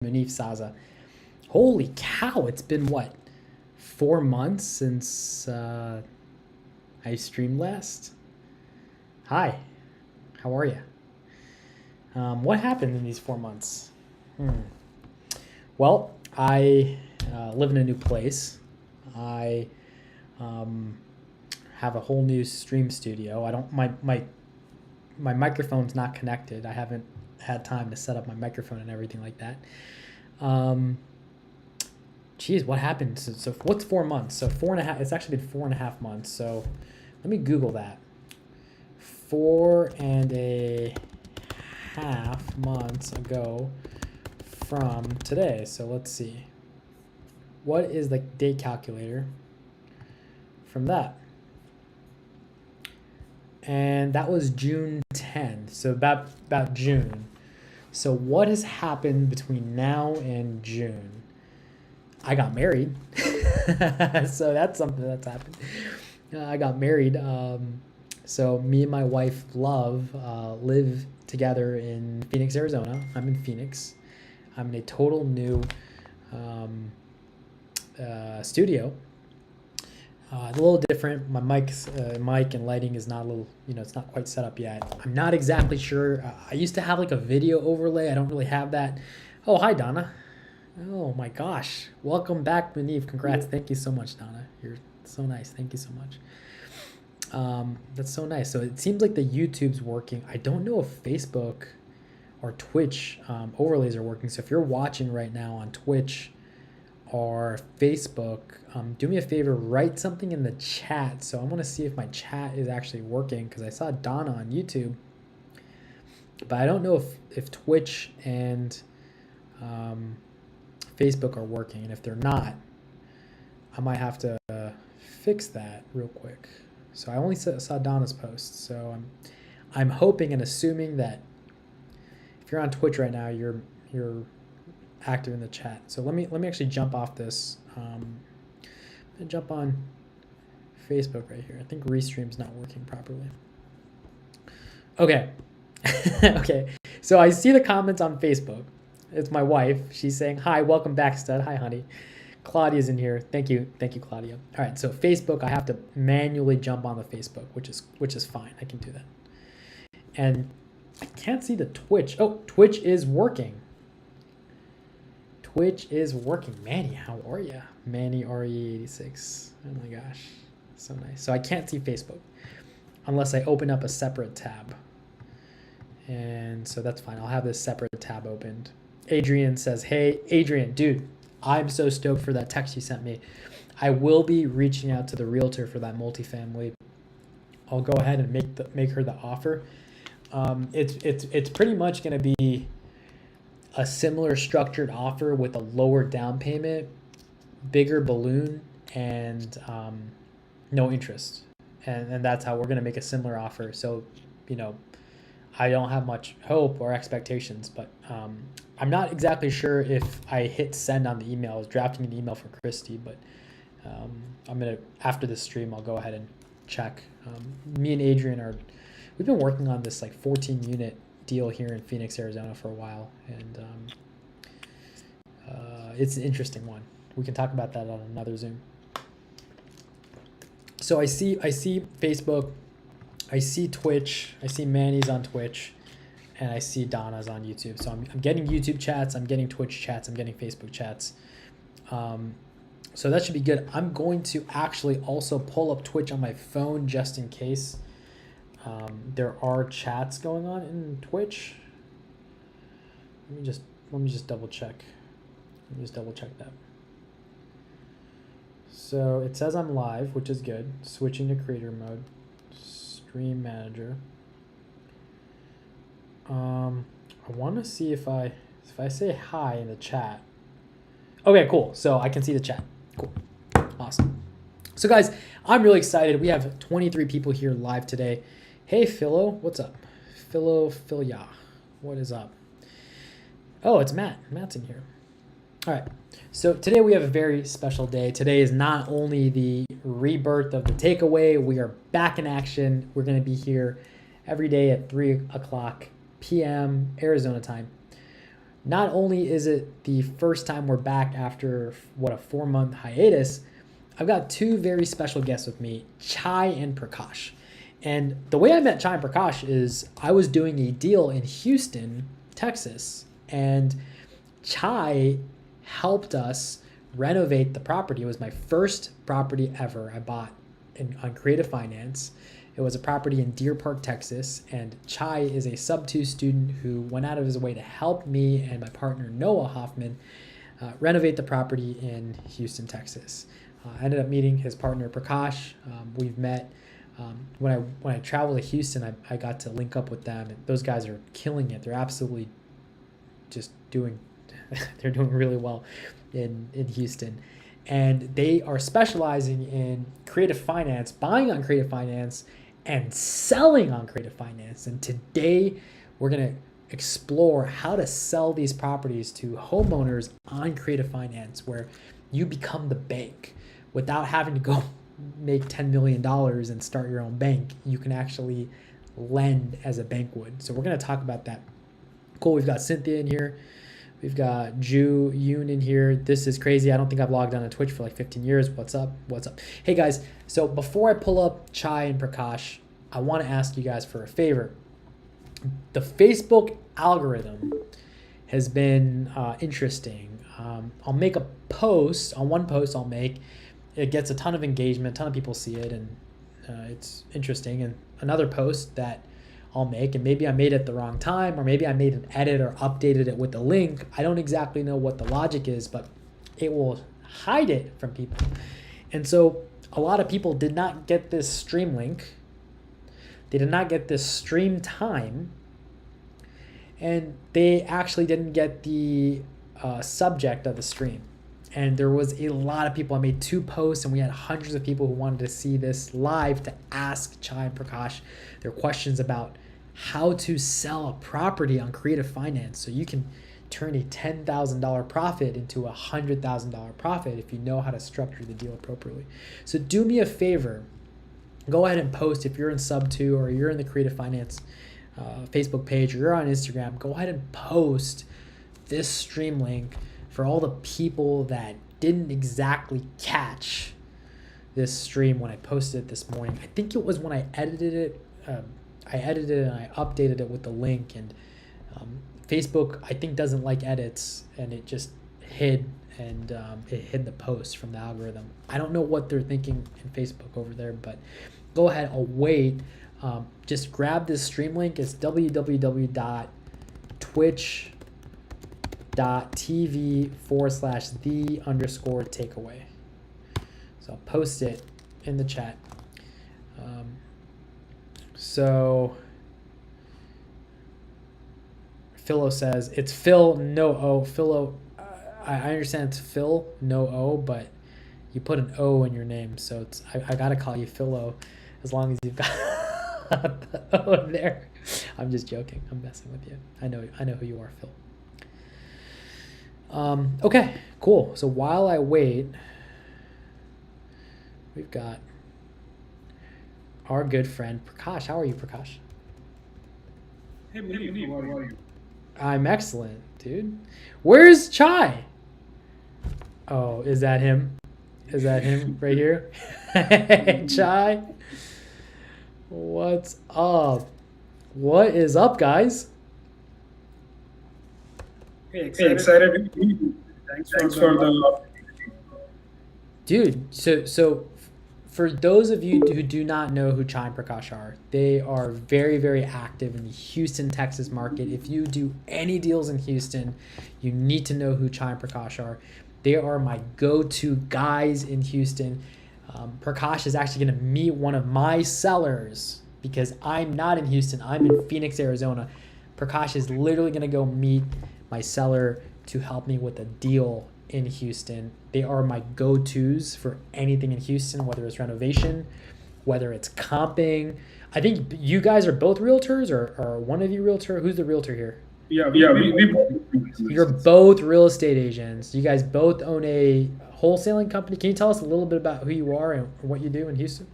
Munif Saza. Holy cow, it's been what, 4 months since I streamed last? Hi, how are you? What happened in these 4 months? Well, I live in a new place. I have a whole new stream studio. I don't my microphone's not connected. I haven't had time to set up my microphone and everything like that. Geez, what happened? So what's 4 months? So 4.5. It's actually been 4.5 months. So let me Google that. 4.5 months ago from today. So let's see. What is the date calculator from that? And that was June 10th. So about June. So what has happened between now and June? I got married. So that's something that's happened. I got married. So me and my wife, Love, live together in Phoenix, Arizona. I'm in Phoenix. I'm in a total new studio. A little different. My mic and lighting is not a little, it's not quite set up yet. I'm not exactly sure. I used to have like a video overlay. I don't really have that. Oh, hi, Donna. Oh my gosh. Welcome back, Munif. Congrats. Thank you so much, Donna. You're so nice. Thank you so much. That's so nice. So it seems like the YouTube's working. I don't know if Facebook or Twitch overlays are working. So if you're watching right now on Twitch or Facebook, do me a favor, write something in the chat. So I want to see if my chat is actually working, because I saw Donna on YouTube, but I don't know if Twitch and Facebook are working. And if they're not, I might have to fix that real quick. So I only saw Donna's post. So I'm hoping and assuming that if you're on Twitch right now, you're active in the chat. So let me actually jump off this. I'm gonna jump on Facebook right here. I think Restream's not working properly. Okay. Okay. So I see the comments on Facebook. It's my wife. She's saying, hi, welcome back, stud. Hi, honey. Claudia's in here. Thank you, Claudia. All right, so Facebook, I have to manually jump on the Facebook, which is fine. I can do that. And I can't see the Twitch. Oh, Twitch is working. Twitch is working. Manny, how are you? Manny RE86. Oh my gosh, so nice. So I can't see Facebook unless I open up a separate tab. And so that's fine. I'll have this separate tab opened. Adrian says, hey, Adrian, dude, I'm so stoked for that text you sent me. I will be reaching out to the realtor for that multifamily. I'll go ahead and make her the offer. It's pretty much going to be a similar structured offer with a lower down payment, bigger balloon, and no interest. And that's how we're going to make a similar offer. So, I don't have much hope or expectations, but I'm not exactly sure if I hit send on the email. I was drafting an email for Christy, but after this stream, I'll go ahead and check. Me and Adrian we've been working on this like 14 unit deal here in Phoenix, Arizona for a while. And it's an interesting one. We can talk about that on another Zoom. So I see Facebook, I see Twitch, I see Manny's on Twitch, and I see Donna's on YouTube. So I'm getting YouTube chats, I'm getting Twitch chats, I'm getting Facebook chats. So that should be good. I'm going to actually also pull up Twitch on my phone just in case there are chats going on in Twitch. Let me just double check. Let me just double check that. So it says I'm live, which is good. Switching to creator mode. Stream manager. I want to see if I say hi in the chat. Okay, cool. So I can see the chat. Cool. Awesome. So guys, I'm really excited. We have 23 people here live today. Hey, Philo. What's up? Philia. What is up? Oh, it's Matt. Matt's in here. All right. So today we have a very special day. Today is not only the rebirth of the takeaway, we are back in action. We're going to be here every day at 3 o'clock p.m. Arizona time. not only is it the first time we're back after what, a 4-month hiatus, I've got two very special guests with me, Chai and Prakash. And the way I met Chai and Prakash is I was doing a deal in Houston, Texas, and Chai helped us renovate the property. It was my first property ever I bought on Creative Finance. It was a property in Deer Park, Texas, and Chai is a sub-2 student who went out of his way to help me and my partner Noah Hoffman renovate the property in Houston, Texas. I ended up meeting his partner Prakash. We've met. When I travel to Houston, I got to link up with them. And those guys are killing it. They're absolutely just they're doing really well in Houston. And they are specializing in creative finance, buying on creative finance, and selling on creative finance. And today we're going to explore how to sell these properties to homeowners on creative finance, where you become the bank without having to go make $10 million and start your own bank. You can actually lend as a bank would. So we're going to talk about that. Cool. We've got Cynthia in here. We've got Yoon in here. This is crazy. I don't think I've logged on to Twitch for like 15 years. What's up? What's up? Hey guys. So before I pull up Chai and Prakash, I want to ask you guys for a favor. The Facebook algorithm has been interesting. I'll make a post. On one post I'll make, it gets a ton of engagement, a ton of people see it, and it's interesting. And another post that I'll make, and maybe I made it the wrong time, or maybe I made an edit or updated it with the link. I don't exactly know what the logic is, but it will hide it from people. And so a lot of people did not get this stream link. They did not get this stream time, and they actually didn't get the subject of the stream. And there was a lot of people. I made 2 posts, and we had hundreds of people who wanted to see this live to ask Chai and Prakash their questions about how to sell a property on creative finance, so you can turn a $10,000 profit into a $100,000 profit if you know how to structure the deal appropriately. So do me a favor. Go ahead and post if you're in sub-2 or you're in the creative finance Facebook page, or you're on Instagram. Go ahead and post this stream link for all the people that didn't exactly catch this stream when I posted it this morning. I think it was when I edited it. I edited it and I updated it with the link, and Facebook, I think, doesn't like edits, and it just hid, and it hid the post from the algorithm. I don't know what they're thinking in Facebook over there, but go ahead. I'll wait. Just grab this stream link. It's www.twitch.tv/the_takeaway. So I'll post it in the chat. So Philo says it's Phil, no O. Philo, I understand it's Phil, no O, but you put an O in your name, so it's I gotta call you Philo as long as you've got the O in there. I'm just joking. I'm messing with you. I know who you are, Phil. Okay, cool. So while I wait, we've got our good friend Prakash. How are you, Prakash? Hey, Muni, how are you? I'm excellent, dude. Where's Chai? Oh, is that him? Is that him right here? Hey, Chai. What's up? What is up, guys? Hey, excited. Thanks for the... Dude, so for those of you who do not know who Chai and Prakash are, they are very, very active in the Houston, Texas market. If you do any deals in Houston, you need to know who Chai and Prakash are. They are my go-to guys in Houston. Prakash is actually going to meet one of my sellers because I'm not in Houston. I'm in Phoenix, Arizona. Prakash is literally going to go meet my seller to help me with a deal in Houston. They are my go-tos for anything in Houston, whether it's renovation, whether it's comping. I think you guys are both realtors, or one of you realtor? Who's the realtor here? Yeah, we both. You're both real estate agents. You guys both own a wholesaling company. Can you tell us a little bit about who you are and what you do in Houston?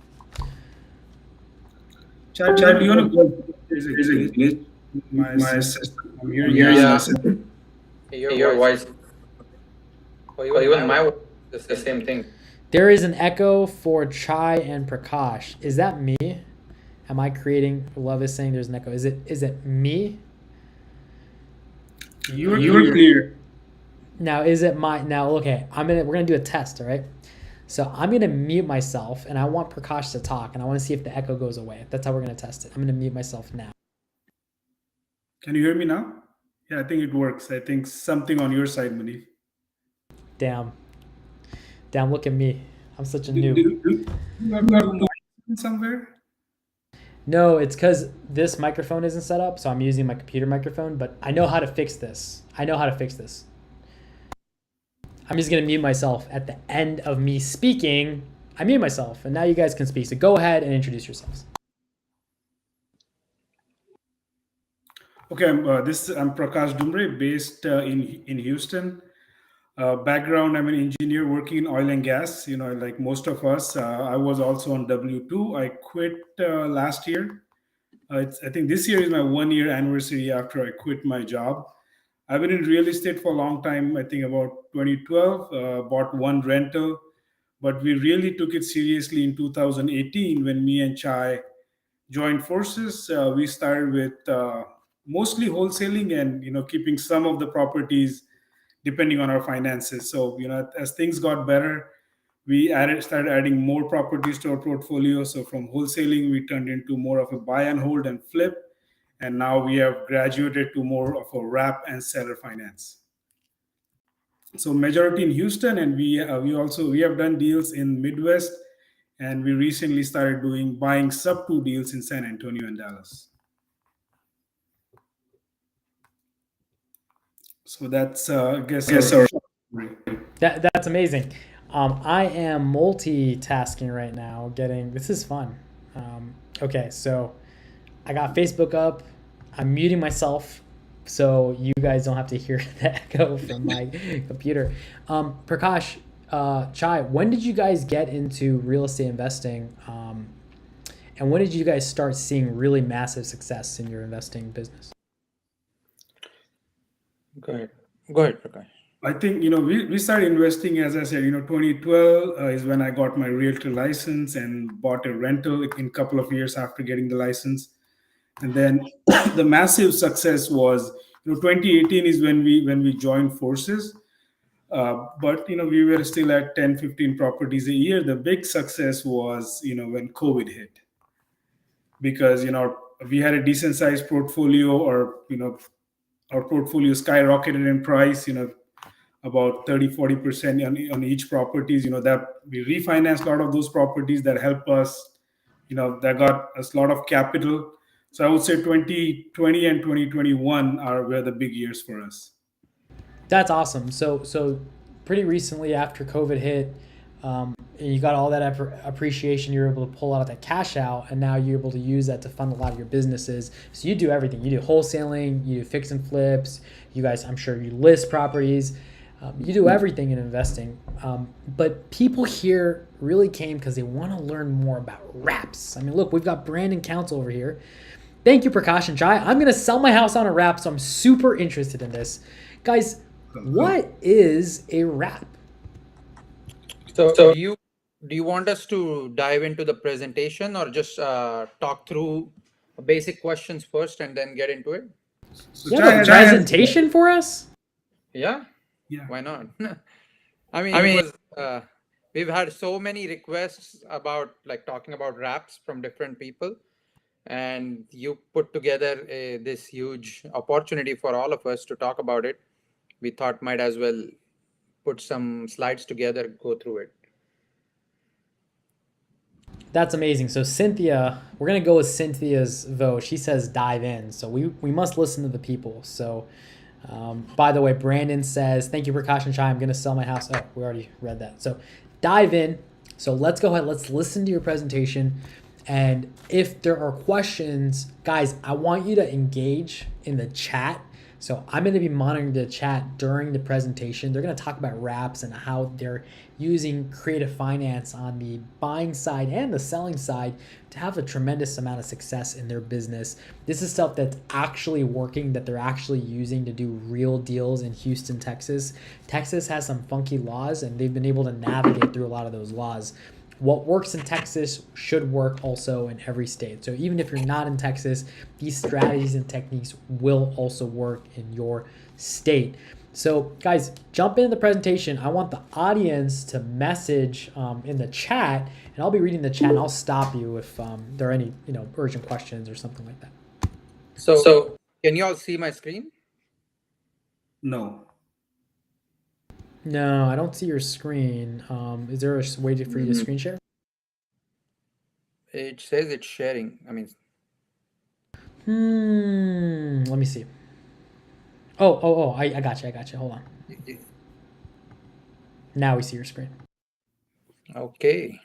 Chad, do you want to go? My sister. your voice, or even my voice, the same thing. There is an echo for Chai and Prakash. Is that me? Am I creating? Love is saying there's an echo. Is it me? You were clear. Now is it my now? Okay, we're gonna do a test. All right. So I'm gonna mute myself, and I want Prakash to talk, and I want to see if the echo goes away. That's how we're gonna test it. I'm gonna mute myself now. Can you hear me now? Yeah, I think it works. I think something on your side, Manif. Damn. Look at me. I'm such a Do noob. you have got the mic somewhere? No, it's because this microphone isn't set up, so I'm using my computer microphone. But I know how to fix this. I'm just gonna mute myself at the end of me speaking. I mute myself, and now you guys can speak. So go ahead and introduce yourselves. Okay, I'm Prakash Dumbre, based in Houston. Background, I'm an engineer working in oil and gas. Like most of us, I was also on W-2. I quit last year. I think this year is my 1 year anniversary after I quit my job. I've been in real estate for a long time. I think about 2012. Bought one rental, but we really took it seriously in 2018 when me and Chai joined forces. We started with mostly wholesaling and keeping some of the properties depending on our finances. So as things got better, we started adding more properties to our portfolio. So from wholesaling, we turned into more of a buy and hold and flip, and now we have graduated to more of a wrap and seller finance. So majority in Houston, and we have done deals in Midwest, and we recently started buying sub two deals in San Antonio and Dallas. So that's I guess our That's amazing. I am multitasking right now. This is fun. Okay, so I got Facebook up. I'm muting myself so you guys don't have to hear the echo from my computer. Prakash, Chai, when did you guys get into real estate investing? And when did you guys start seeing really massive success in your investing business? Go ahead, Prakash. I think we started investing, as I said, 2012 is when I got my realtor license and bought a rental in a couple of years after getting the license. And then the massive success was 2018 is when we joined forces. But we were still at 10, 15 properties a year. The big success was when COVID hit, because we had a decent sized portfolio, or our portfolio skyrocketed in price, about 30-40% on each properties. That we refinanced a lot of those properties that helped us, that got us a lot of capital. So I would say 2020 and 2021 were the big years for us. That's awesome. So pretty recently after COVID hit, and you got all that appreciation, you're able to pull out that cash out, and now you're able to use that to fund a lot of your businesses. So you do everything. You do wholesaling, you do fix and flips. You guys, I'm sure you list properties. You do everything in investing. But people here really came because they want to learn more about wraps. I mean, look, we've got Brandon Council over here. Thank you, Prakash and Chai. I'm going to sell my house on a wrap, so I'm super interested in this. Guys, what is a wrap? So do you want us to dive into the presentation, or just talk through basic questions first and then get into it? So You have a presentation for us? Yeah. Yeah. Why not? It was, we've had so many requests about talking about wraps from different people, and you put together this huge opportunity for all of us to talk about it. We thought might as well put some slides together, go through it. That's amazing. So Cynthia, we're going to go with Cynthia's vote. She says dive in. So we must listen to the people. So by the way, Brandon says, thank you, Prakash and Chai. I'm going to sell my house. Oh, we already read that. So dive in. So let's go ahead. Let's listen to your presentation. And if there are questions, guys, I want you to engage in the chat. So I'm going to be monitoring the chat during the presentation. They're going to talk about wraps and how they're using creative finance on the buying side and the selling side to have a tremendous amount of success in their business. This is stuff that's actually working, that they're actually using to do real deals in Houston, Texas. Texas has some funky laws, and they've been able to navigate through a lot of those laws. What works in Texas should work also in every state. So even if you're not in Texas, these strategies and techniques will also work in your state. So guys, jump into the presentation. I want the audience to message in the chat, and I'll be reading the chat, and I'll stop you if there are any urgent questions or something like that. So can you all see my screen? No. No, I don't see your screen. Is there a way for you to screen share? It says it's sharing. I mean, Let me see. Oh, I got you. Hold on. Now we see your screen. okay.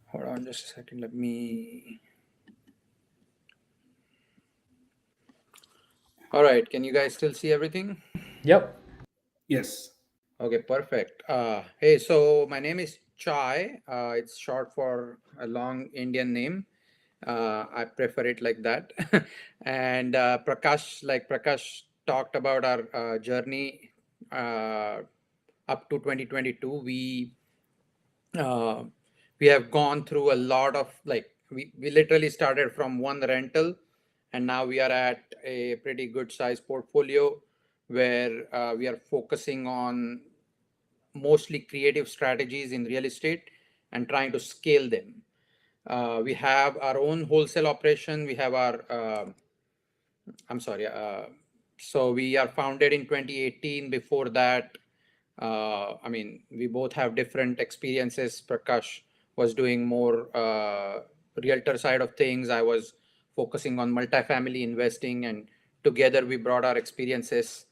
Hold on just a second. Let me. All right. Can you guys still see everything? Yep. Yes. Okay, perfect. Hey, so my name is Chai. It's short for a long Indian name. I prefer it like that. And Prakash, like Prakash talked about our journey up to 2022. Uh, we have gone through a lot of we literally started from one rental, and now we are at a pretty good size portfolio where we are focusing on mostly creative strategies in real estate and trying to scale them. We have our own wholesale operation. We have our, I'm sorry, so we are founded in 2018. Before that, I mean, we both have different experiences. Prakash was doing more realtor side of things. I was focusing on multifamily investing, and together we brought our experiences.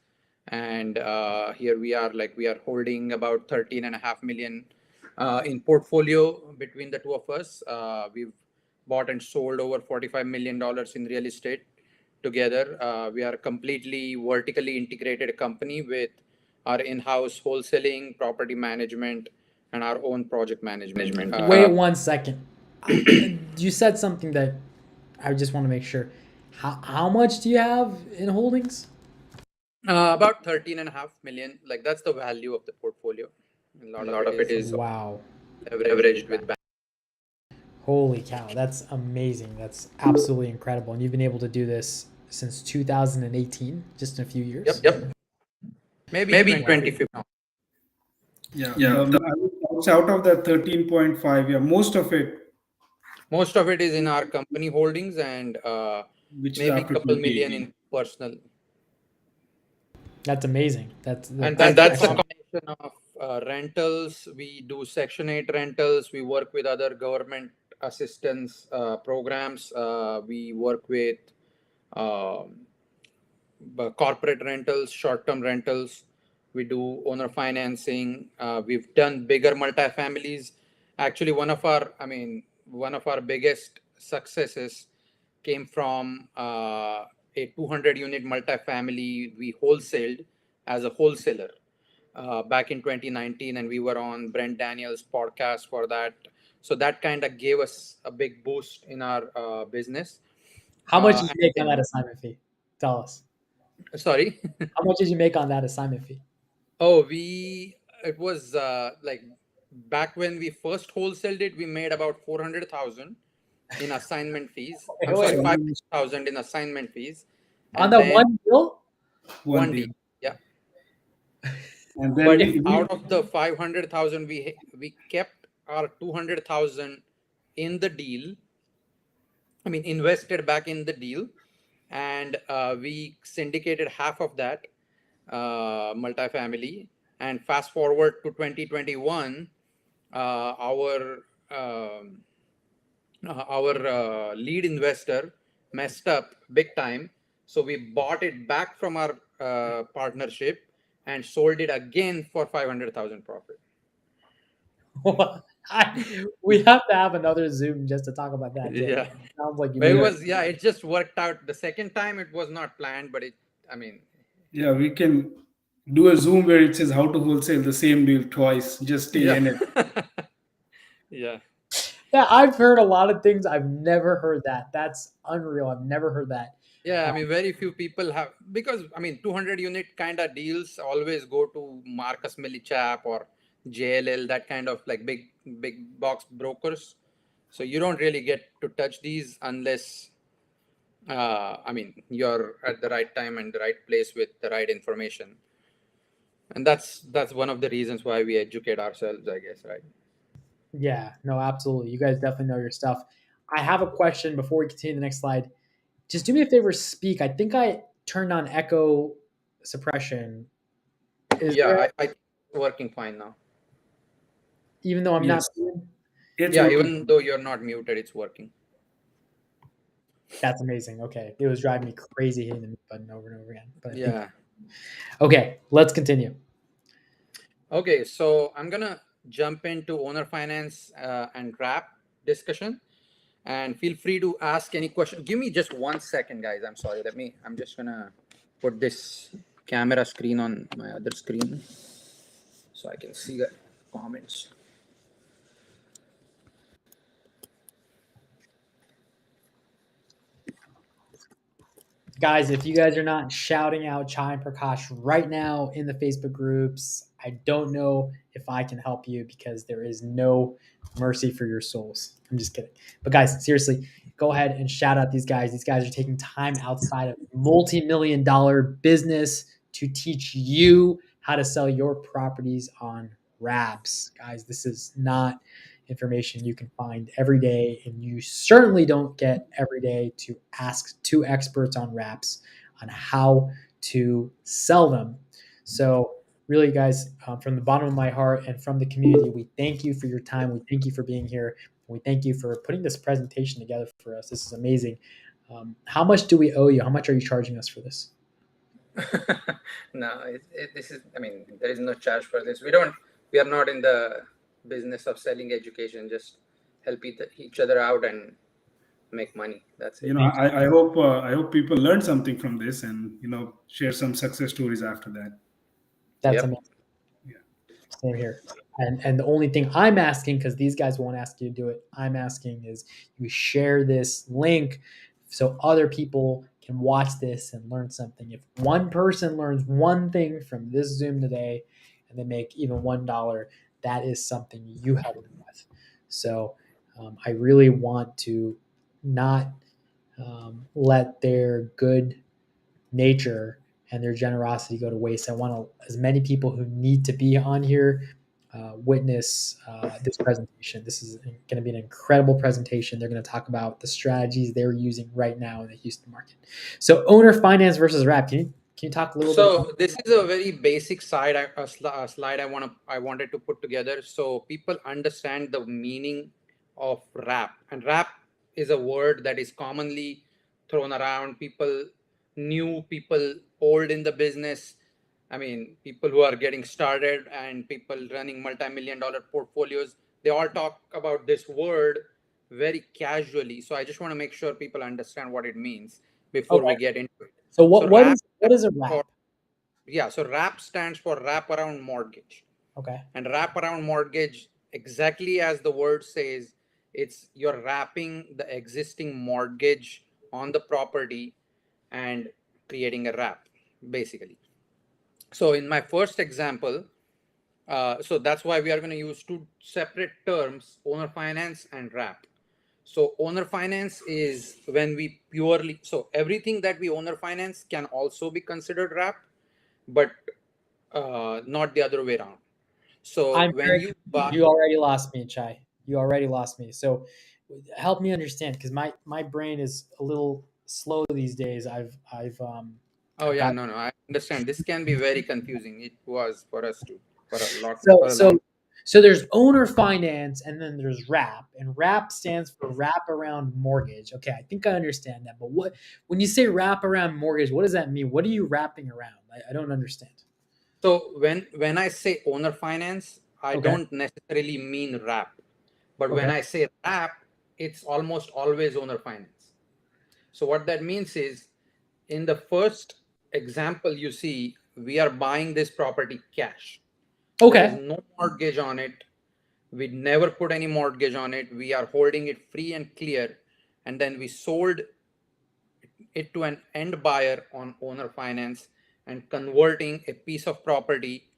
And here we are, like we are holding about 13.5 million in portfolio between the two of us. We've bought and sold over $45 million in real estate together. We are a completely vertically integrated company with our in-house wholesaling, property management, and our own project management. Wait 1 second. You said something that I just want to make sure. How much do you have in holdings? About 13.5 million. Like that's the value of the portfolio. A lot of it is Wow. leveraged with banks. Holy cow, that's amazing. That's absolutely incredible. And you've been able to do this since 2018, just in a few years? Yep. Maybe 2015. Yeah. It's out of that 13.5. Yeah, most of it is in our company holdings, and which is maybe a after couple million 2018. in personal. That's amazing. That's And that's a excellent. combination of rentals. We do Section 8 rentals. We work with other government assistance programs. We work with um, corporate rentals, short-term rentals. We do owner financing. We've done bigger multifamilies. Actually, one of our biggest successes came from a 200-unit multifamily we wholesaled as a wholesaler back in 2019, and we were on Brent Daniels' podcast for that. So that kind of gave us a big boost in our business. How much did you make on And that assignment fee? Tell us. sorry. How much did you make on that assignment fee? Oh, it was like back when we first wholesaled it, we made about 400,000 in assignment fees. I'm sorry, Wait. 5,000 in assignment fees. On And that then one deal? One deal. deal. Yeah. And then But out of the 500,000, we kept our 200,000 in the deal. I mean, invested back in the deal, and we syndicated half of that multifamily. And fast forward to 2021, um, our lead investor messed up big time, so we bought it back from our partnership and sold it again for 500,000 profit. We have to have another Zoom just to talk about that deal. Yeah. Sounds like you But made it just worked out. The second time it was not planned, but it I mean, Yeah, we can do a Zoom where it says how to wholesale the same deal twice. Just stay yeah. in it. Yeah. Yeah, I've heard a lot of things. I've never heard that. That's unreal. I've never heard that. Yeah, I mean, very few people have, because I mean, 200 unit kind of deals always go to Marcus Millichap or JLL, that kind of like big box brokers. So you don't really get to touch these unless, I mean, you're at the right time and the right place with the right information. And that's one of the reasons why we educate ourselves, I guess, right? Yeah, no, absolutely. You guys definitely know your stuff. I have a question before we continue the next slide. Just do me a favor, speak. I think I turned on echo suppression. Is there, Yeah, I working fine now. even though I'm not? Yes, it's Yeah, working. even though you're not muted, it's working. That's amazing. Okay, it was driving me crazy hitting the mute button over and over again. But I think Yeah. okay, let's continue. Okay, so I'm gonna jump into owner finance and wrap discussion, and feel free to ask any question. Give me just 1 second, guys. I'm sorry. I'm just gonna put this camera screen on my other screen so I can see the comments. Guys, if you guys are not shouting out Chai and Prakash right now in the Facebook groups, I don't know if I can help you because there is no mercy for your souls. I'm just kidding. But guys, seriously, go ahead and shout out these guys. These guys are taking time outside of multi-million-dollar business to teach you how to sell your properties on Rabs. Guys, this is not information you can find every day, and you certainly don't get every day to ask two experts on wraps on how to sell them. So, really, guys, from the bottom of my heart and from the community, we thank you for your time. We thank you for being here. We thank you for putting this presentation together for us. This is amazing. How much do we owe you? How much are you charging us for this? No, this is. I mean, there is no charge for this. We are not in the business of selling education. Just help each other out and make money. That's it. I hope people learn something from this and share some success stories after that. That's Yep. amazing. Same here. And the only thing I'm asking, because these guys won't ask you to do it, I'm asking is you share this link so other people can watch this and learn something. If one person learns one thing from this Zoom today and they make even $1, that is something you help them with. So I really want to not let their good nature and their generosity go to waste. I want as many people who need to be on here witness this presentation. This is going to be an incredible presentation. They're going to talk about the strategies they're using right now in the Houston market. So, owner finance versus wrap. Can you talk a little bit? So this is a very basic slide. A slide I wanted to put together so people understand the meaning of wrap. And wrap is a word that is commonly thrown around. People, new people, old in the business. I mean, people who are getting started and people running multi-million-dollar portfolios. They all talk about this word very casually. So I just want to make sure people understand what it means before we Okay. get into it. So So what wrap is a for wrap? yeah, so wrap stands for wraparound mortgage. Okay. And wraparound mortgage, exactly as the word says, it's you're wrapping the existing mortgage on the property and creating a wrap, basically. So in my first example, so that's why we are going to use two separate terms, owner finance and wrap. So owner finance is when we purely, so everything that we owner finance can also be considered wrap, but not the other way around. So I'm when very you confused. buy, You already lost me, Chai. You already lost me. So help me understand because my brain is a little slow these days. oh I've yeah, got no, I understand. This can be very confusing. It was for us too, so for a so long. so there's owner finance and then there's wrap, and wrap stands for wrap around mortgage. Okay, I think I understand that. But what when you say wrap around mortgage, what does that mean? What are you wrapping around? I don't understand. So when I say owner finance, I Okay. don't necessarily mean wrap, but when Okay. I say wrap, it's almost always owner finance. So what that means is, in the first example you see, we are buying this property cash. There is Okay. no mortgage on it. We never put any mortgage on it. We are holding it free and clear. And then we sold it to an end buyer on owner finance and converting a piece of property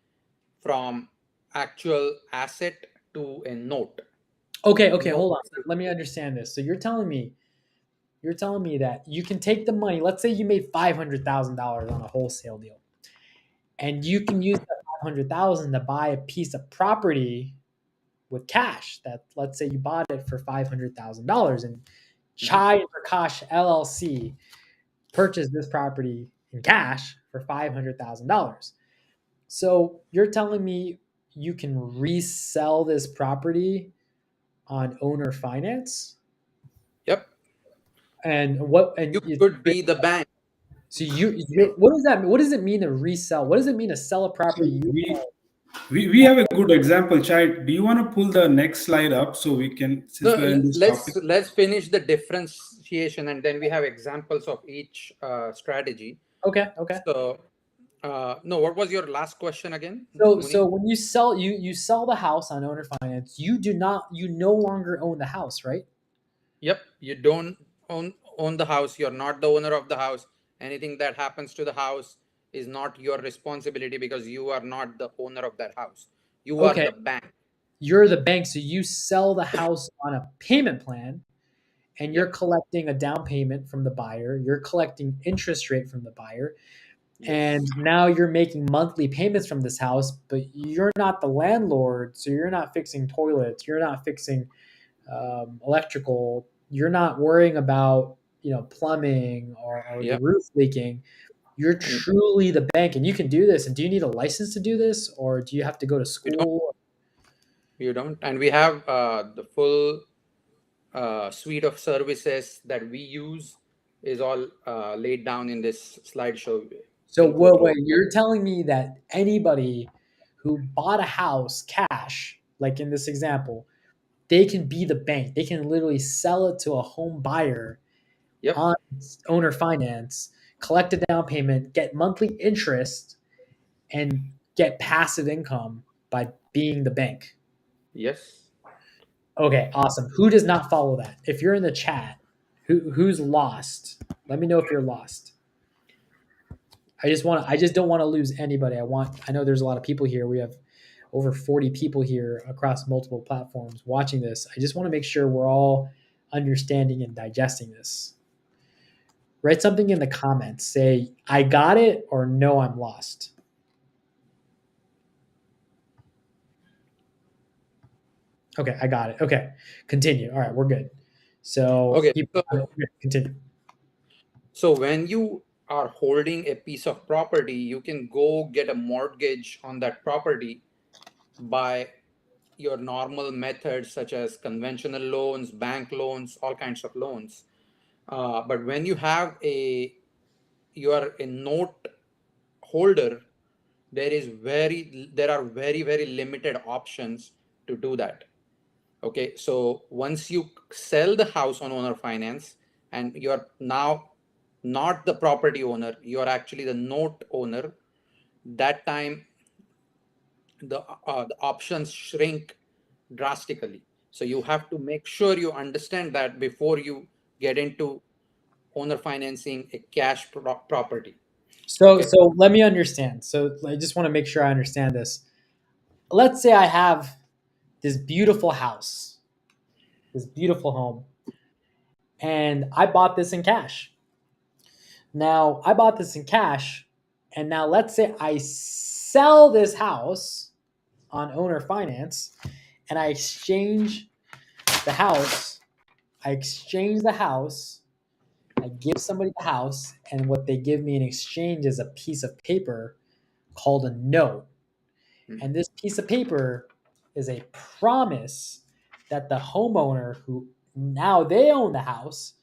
from actual asset to a note. Okay. Okay. No. Hold on. Let me understand this. So you're telling me that you can take the money. Let's say you made $500,000 on a wholesale deal, and you can use that 500,000 to buy a piece of property with cash. That, let's say you bought it for $500,000, and Chai and Prakash LLC purchased this property in cash for $500,000. So you're telling me you can resell this property on owner finance? Yep. And what? You And could be the bank. so what does that? What does it mean to resell? What does it mean to sell a So property you we have a good example. Chai, do you want to pull the next slide up so we can, since No, we are in this topic? let's finish the differentiation, and then we have examples of each strategy. Okay. Okay. So, no, what was your last question again, So Muni? when you sell the house on owner finance, you no longer own the house, right? Yep, you don't own the house. You're not the owner of the house. Anything that happens to the house is not your responsibility because you are not the owner of that house. You are Okay. the bank. You're the bank, so you sell the house on a payment plan, and you're Yep. collecting a down payment from the buyer. You're collecting interest rate from the buyer, and Yes. now you're making monthly payments from this house, but you're not the landlord, so you're not fixing toilets, you're not fixing electrical, you're not worrying about plumbing or the Yep. roof leaking. You're And truly the bank, and you can do this. And do you need a license to do this, or do you have to go to you don't. school? You don't. And we have the full suite of services that we use is all laid down in this slideshow. You So can go through wait, it. you're telling me that anybody who bought a house cash, like in this example, they can be the bank. They can literally sell it to a home buyer Yep. on owner finance, collect a down payment, get monthly interest, and get passive income by being the bank. Yes. Okay, awesome. Who does not follow that? If you're in the chat, who's lost? Let me know if you're lost. I just don't want to lose anybody. I know there's a lot of people here. We have over 40 people here across multiple platforms watching this. I just want to make sure we're all understanding and digesting this. Write something in the comments. Say, I got it, or no, I'm lost. Okay, I got it. Okay, continue. All right, we're good. So, Okay. people got it. Okay, continue. So when you are holding a piece of property, you can go get a mortgage on that property by your normal methods such as conventional loans, bank loans, all kinds of loans. But when you are a note holder, there are very limited options to do that. Okay, so once you sell the house on owner finance and you are now not the property owner, you are actually the note owner. That time the options shrink drastically. So you have to make sure you understand that before you get into owner financing a cash property. So, Okay. so let me understand. So, I just want to make sure I understand this. Let's say I have this beautiful house, this beautiful home, and I bought this in cash. Now, I bought this in cash, and now let's say I sell this house on owner finance, and I exchange the house. I exchange the house. I give somebody the house, and what they give me in exchange is a piece of paper called a note. And this piece of paper is a promise that the homeowner, who now they own the house,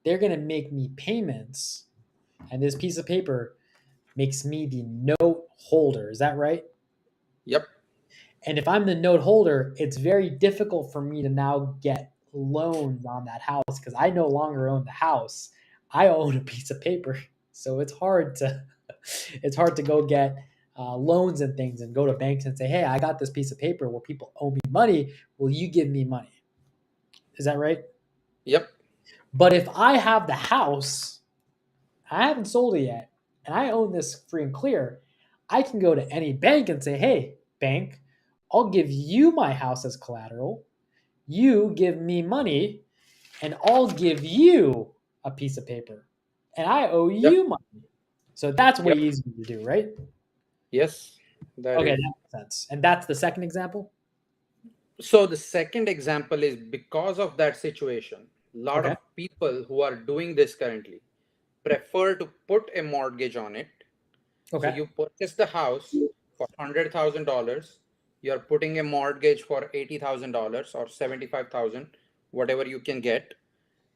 they're going to make me payments. And this piece of paper makes me the note holder. Is that right? Yep. And if I'm the note holder, it's very difficult for me to now get loans on that house because I no longer own the house. I own a piece of paper. So it's hard to it's hard to go get loans and things and go to banks and say, hey, I got this piece of paper where people owe me money. Will you give me money? Is that right? Yep. But if I have the house, I haven't sold it yet, and I own this free and clear, I can go to any bank and say, hey, bank, I'll give you my house as collateral. You give me money, and I'll give you a piece of paper. And I owe Yep. you money. So that's way Yep. easier to do, right? Yes. That Okay, is. that makes sense. And that's the second example? So the second example is because of that situation, a lot Okay. of people who are doing this currently prefer to put a mortgage on it. So Okay. you purchase the house for $100,000. You're putting a mortgage for $80,000 or 75,000, whatever you can get,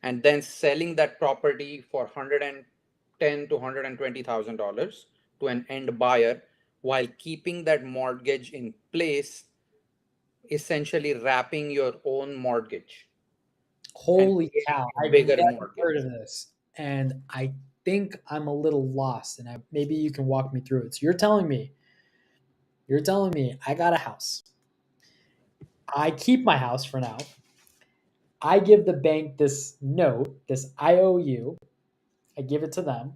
and then selling that property for 110 to $120,000 to an end buyer while keeping that mortgage in place, essentially wrapping your own mortgage and Holy creating cow. a I've bigger never heard mortgage. of this. And I think I'm a little lost, and maybe you can walk me through it. So you're telling me I got a house. I keep my house for now. I give the bank this note, this IOU. I give it to them,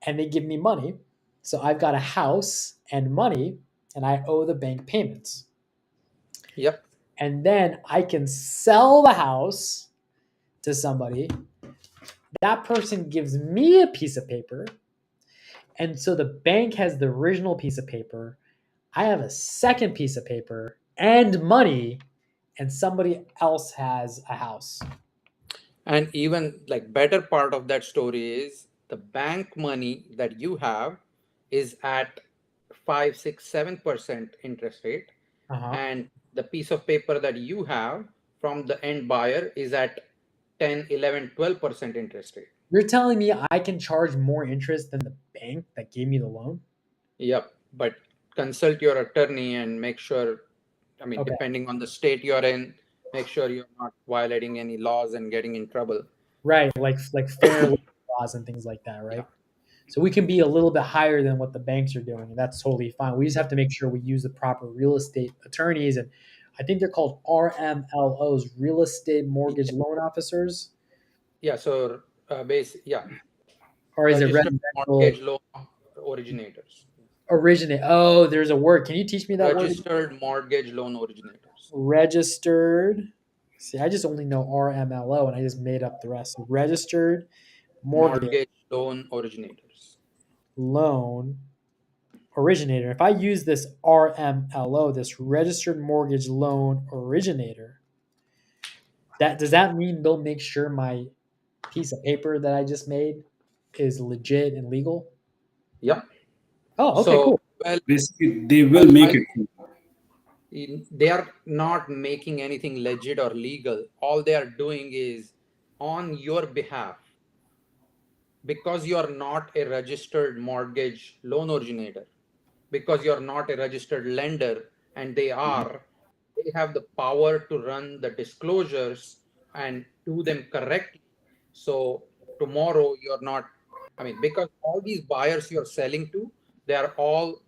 and they give me money. So I've got a house and money, and I owe the bank payments. Yep. And then I can sell the house to somebody. That person gives me a piece of paper. And so the bank has the original piece of paper. I have a second piece of paper and money, and somebody else has a house. And even like better part of that story is the bank money that you have is at 5, 6, 7% interest rate, Uh-huh. and the piece of paper that you have from the end buyer is at 10, 11, 12% interest rate. You're telling me I can charge more interest than the bank that gave me the loan? Yep. But consult your attorney and make sure, I mean, Okay. depending on the state you're in, make sure you're not violating any laws and getting in trouble. Right, like fair labor laws and things like that, Yeah. right? So we can be a little bit higher than what the banks are doing, and that's totally fine. We just have to make sure we use the proper real estate attorneys, and I think they're called RMLOs, real estate mortgage loan officers, Yeah. So, yeah, or is it registered residential mortgage loan originators. originate? Oh, there's a word. Can you teach me that word? Registered mortgage loan originators. Registered. See, I just only know RMLO, and I just made up the rest. So registered mortgage Mortgage loan originators. loan originator. If I use this RMLO, this registered mortgage loan originator, does that mean they'll make sure my piece of paper that I just made is legit and legal? Yeah. Oh, okay, So, cool. well, Basically, they will make it. they are not making anything legit or legal. All they are doing is on your behalf, because you are not a registered mortgage loan originator, because you are not a registered lender, and they have the power to run the disclosures and do them correctly. So tomorrow you're not, I mean, because all these buyers you're selling to, they are all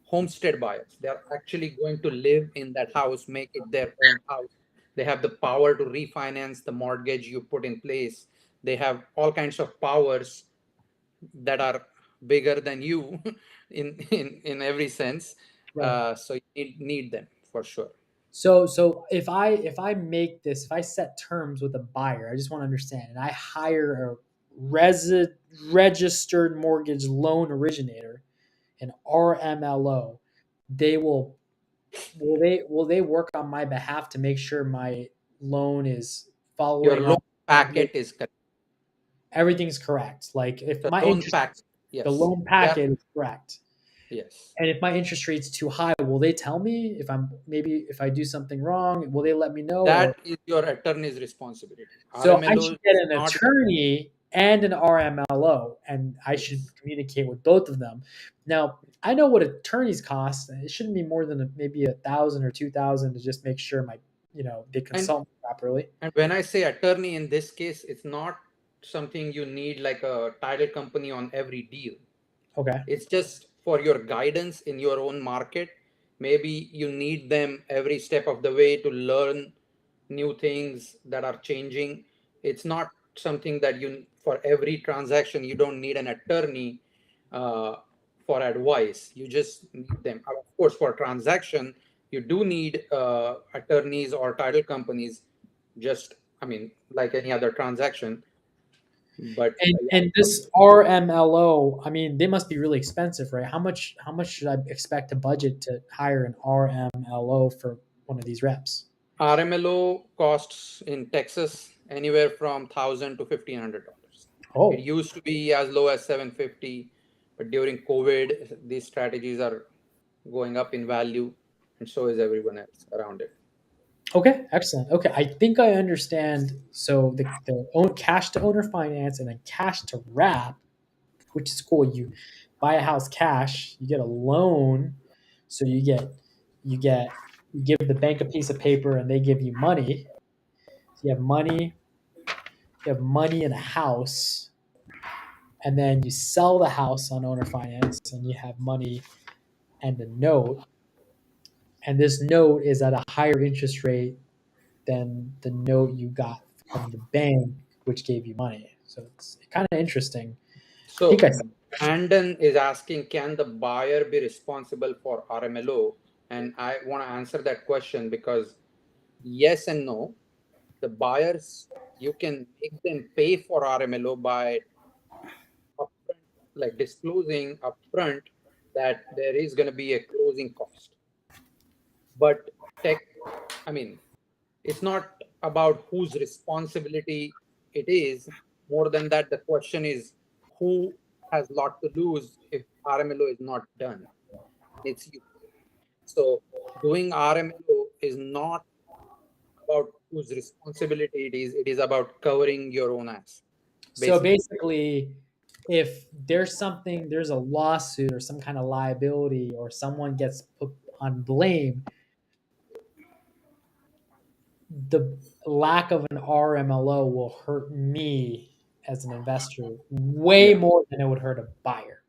homestead buyers. They are actually going to live in that house, make it their own house. They have the power to refinance the mortgage you put in place. They have all kinds of powers that are bigger than you in every sense. Right. So you need them for sure. So if I make this, if I set terms with a buyer, I just want to understand, and I hire a registered mortgage loan originator, an RMLO, they will they work on my behalf to make sure my loan is Your following loan all packet is correct. everything's correct. Like if The my loan interest, packet, the yes. loan packet is correct. Yes. And if my interest rate's too high, will they tell me if I do something wrong? Will they let me know? Or That is your attorney's responsibility. so I RMLO should get is an not. attorney and an RMLO, and I should Yes. communicate with both of them. Now I know what attorneys cost. It shouldn't be more than maybe 1,000 or 2,000 to just make sure they And consult me properly. and when I say attorney in this case, it's not something you need like a title company on every deal. Okay. It's just for your guidance in your own market. Maybe you need them every step of the way to learn new things that are changing. It's not something that you, for every transaction, you don't need an attorney uh, for advice. You just need them. Of course, for transaction, you do need attorneys or title companies, just, I mean, like any other transaction. But And this RMLO, I mean, they must be really expensive, right? How much should I expect to budget to hire an RMLO for one of these reps? Rmlo costs in Texas anywhere from $1,000 to $1,500. It Oh, used to be as low as 750, but during COVID, these strategies are going up in value, and so is everyone else around it. okay, excellent. Okay, I think I understand. So the cash to owner finance and then cash to wrap, which is cool. You buy a house cash, you get a loan, so you give the bank a piece of paper and they give you money. So you have money in a house, and then you sell the house on owner finance and you have money and a note, and this note is at a higher interest rate than the note you got from the bank which gave you money. So it's kind of interesting. I think So I Brandon is asking, can the buyer be responsible for RMLO? And I want to answer that question because yes and no. The buyers, you can make them pay for RMLO by upfront, like disclosing upfront that there is going to be a closing cost. But tech, I mean, it's not about whose responsibility it is. More than that, the question is who has lot to lose if RMLO is not done. It's you. So doing RMLO is not about whose responsibility it is. It is about covering your own ass, So basically. basically, if there's a lawsuit or some kind of liability or someone gets put on blame, the lack of an RMLO will hurt me as an investor way Yeah. more than it would hurt a buyer.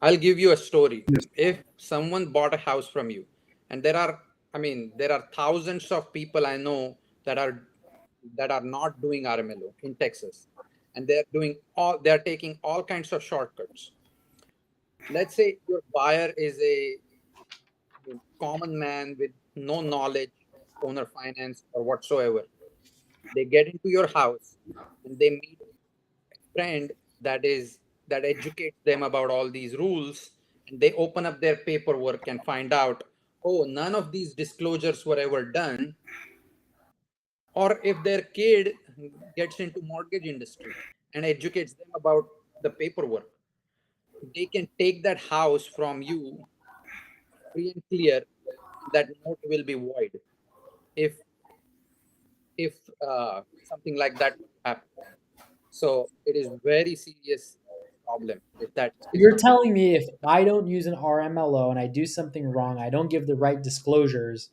I'll give you a story. Yes. If someone bought a house from you, and I mean, there are thousands of people I know that are not doing RMLO in Texas, and they're taking all kinds of shortcuts. Let's say your buyer is a common man with no knowledge of owner finance or whatsoever. They get into your house and they meet friend that educates them about all these rules, and they open up their paperwork and find out, oh, none of these disclosures were ever done. Or if their kid gets into mortgage industry and educates them about the paperwork, they can take that house from you free and clear, and that note will be void if something like that happens. So it is very serious problem if that is You're not done. telling me if I don't use an RMLO and I do something wrong, I don't give the right disclosures,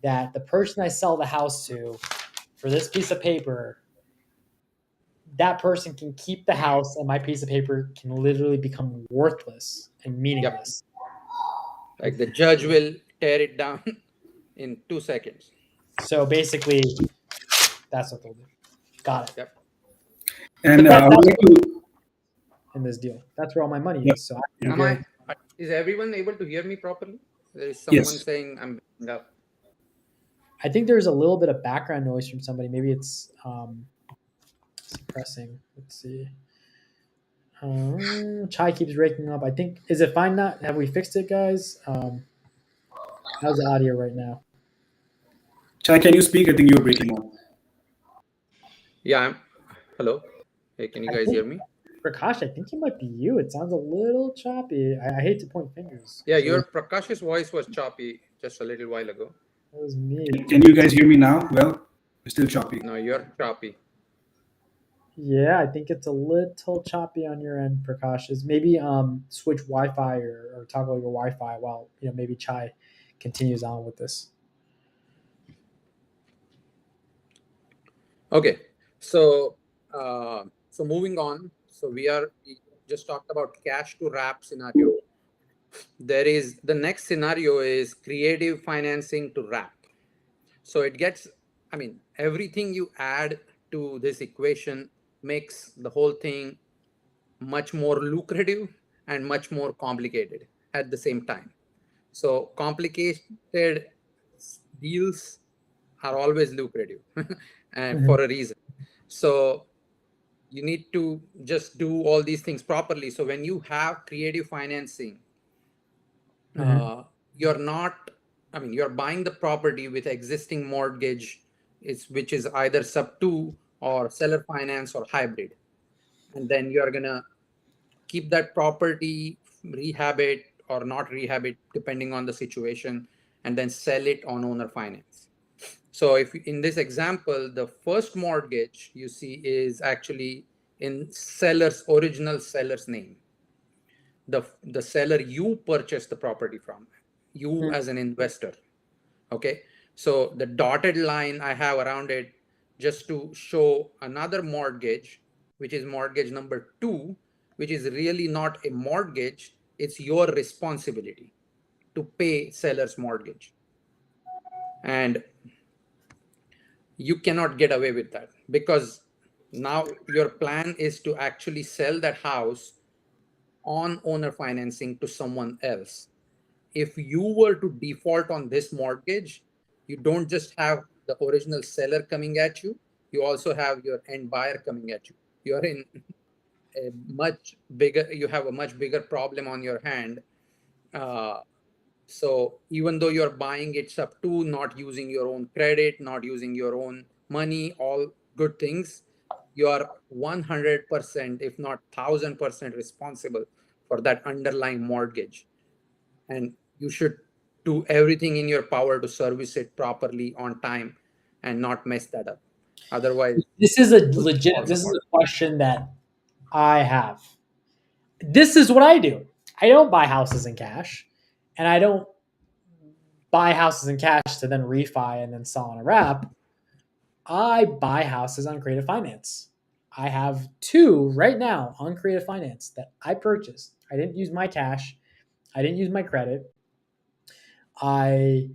that the person I sell the house to for this piece of paper, that person can keep the house and my piece of paper can literally become worthless and Yep. meaningless. Like the judge will tear it down in 2 seconds. So basically, that's what they'll do. Got it. Yep. And But I would that's like to, in this deal. That's where all my money yeah, is. So I can yeah, Am I? guarantee. Is everyone able to hear me properly? There is someone yes. saying I'm breaking up. I think there's a little bit of background noise from somebody. Maybe it's suppressing. Let's see. Chai keeps breaking up. I think is it fine now? Have we fixed it, guys? How's the audio right now? Chai, can you speak? I think you're breaking up. Yeah. Hello. Hey, can you I guys think hear me? Prakash. I think it might be you. It sounds a little choppy. I hate to point fingers Yeah, because your Prakash's voice was choppy just a little while ago. it was me. Can you guys hear me now? Well, it's still choppy. No, you're choppy. Yeah, I think it's a little choppy on your end, Prakash. Is maybe switch Wi-Fi or toggle your Wi-Fi while maybe Chai continues on with this. Okay. So moving on. So we are just talked about cash to wrap scenario. There is the next scenario is creative financing to wrap. So it gets, I mean, everything you add to this equation makes the whole thing much more lucrative and much more complicated at the same time. So complicated deals are always lucrative and Mhm. for a reason. So you need to just do all these things properly. So when you have creative financing, Mhm. you're not, I mean, you're buying the property with existing mortgage, which is either sub 2 or seller finance or hybrid. And then you're going to keep that property, rehab it or not rehab it, depending on the situation, and then sell it on owner finance. So if in this example, the first mortgage you see is actually in original seller's name, the seller you purchased the property from, you Mhm. as an investor. Okay, so the dotted line I have around it just to show another mortgage, which is mortgage number 2, which is really not a mortgage, it's your responsibility to pay seller's mortgage. And you cannot get away with that, because now your plan is to actually sell that house on owner financing to someone else. If you were to default on this mortgage, you don't just have the original seller coming at you, you also have your end buyer coming at you. You're in a much bigger, you have a much bigger problem on your hand. uh, so even though you're buying it sub to, not using your own credit, not using your own money, all good things, you are 100%, if not 1000% responsible for that underlying mortgage. And you should do everything in your power to service it properly on time and not mess that up. Otherwise, This is a it legit. falls This is apart. a question that I have. This is what I do. I don't buy houses in cash, and I don't buy houses in cash to then refi and then sell on a wrap. I buy houses on creative finance. I have 2 right now on creative finance that I purchased. I didn't use my cash. I didn't use my credit. I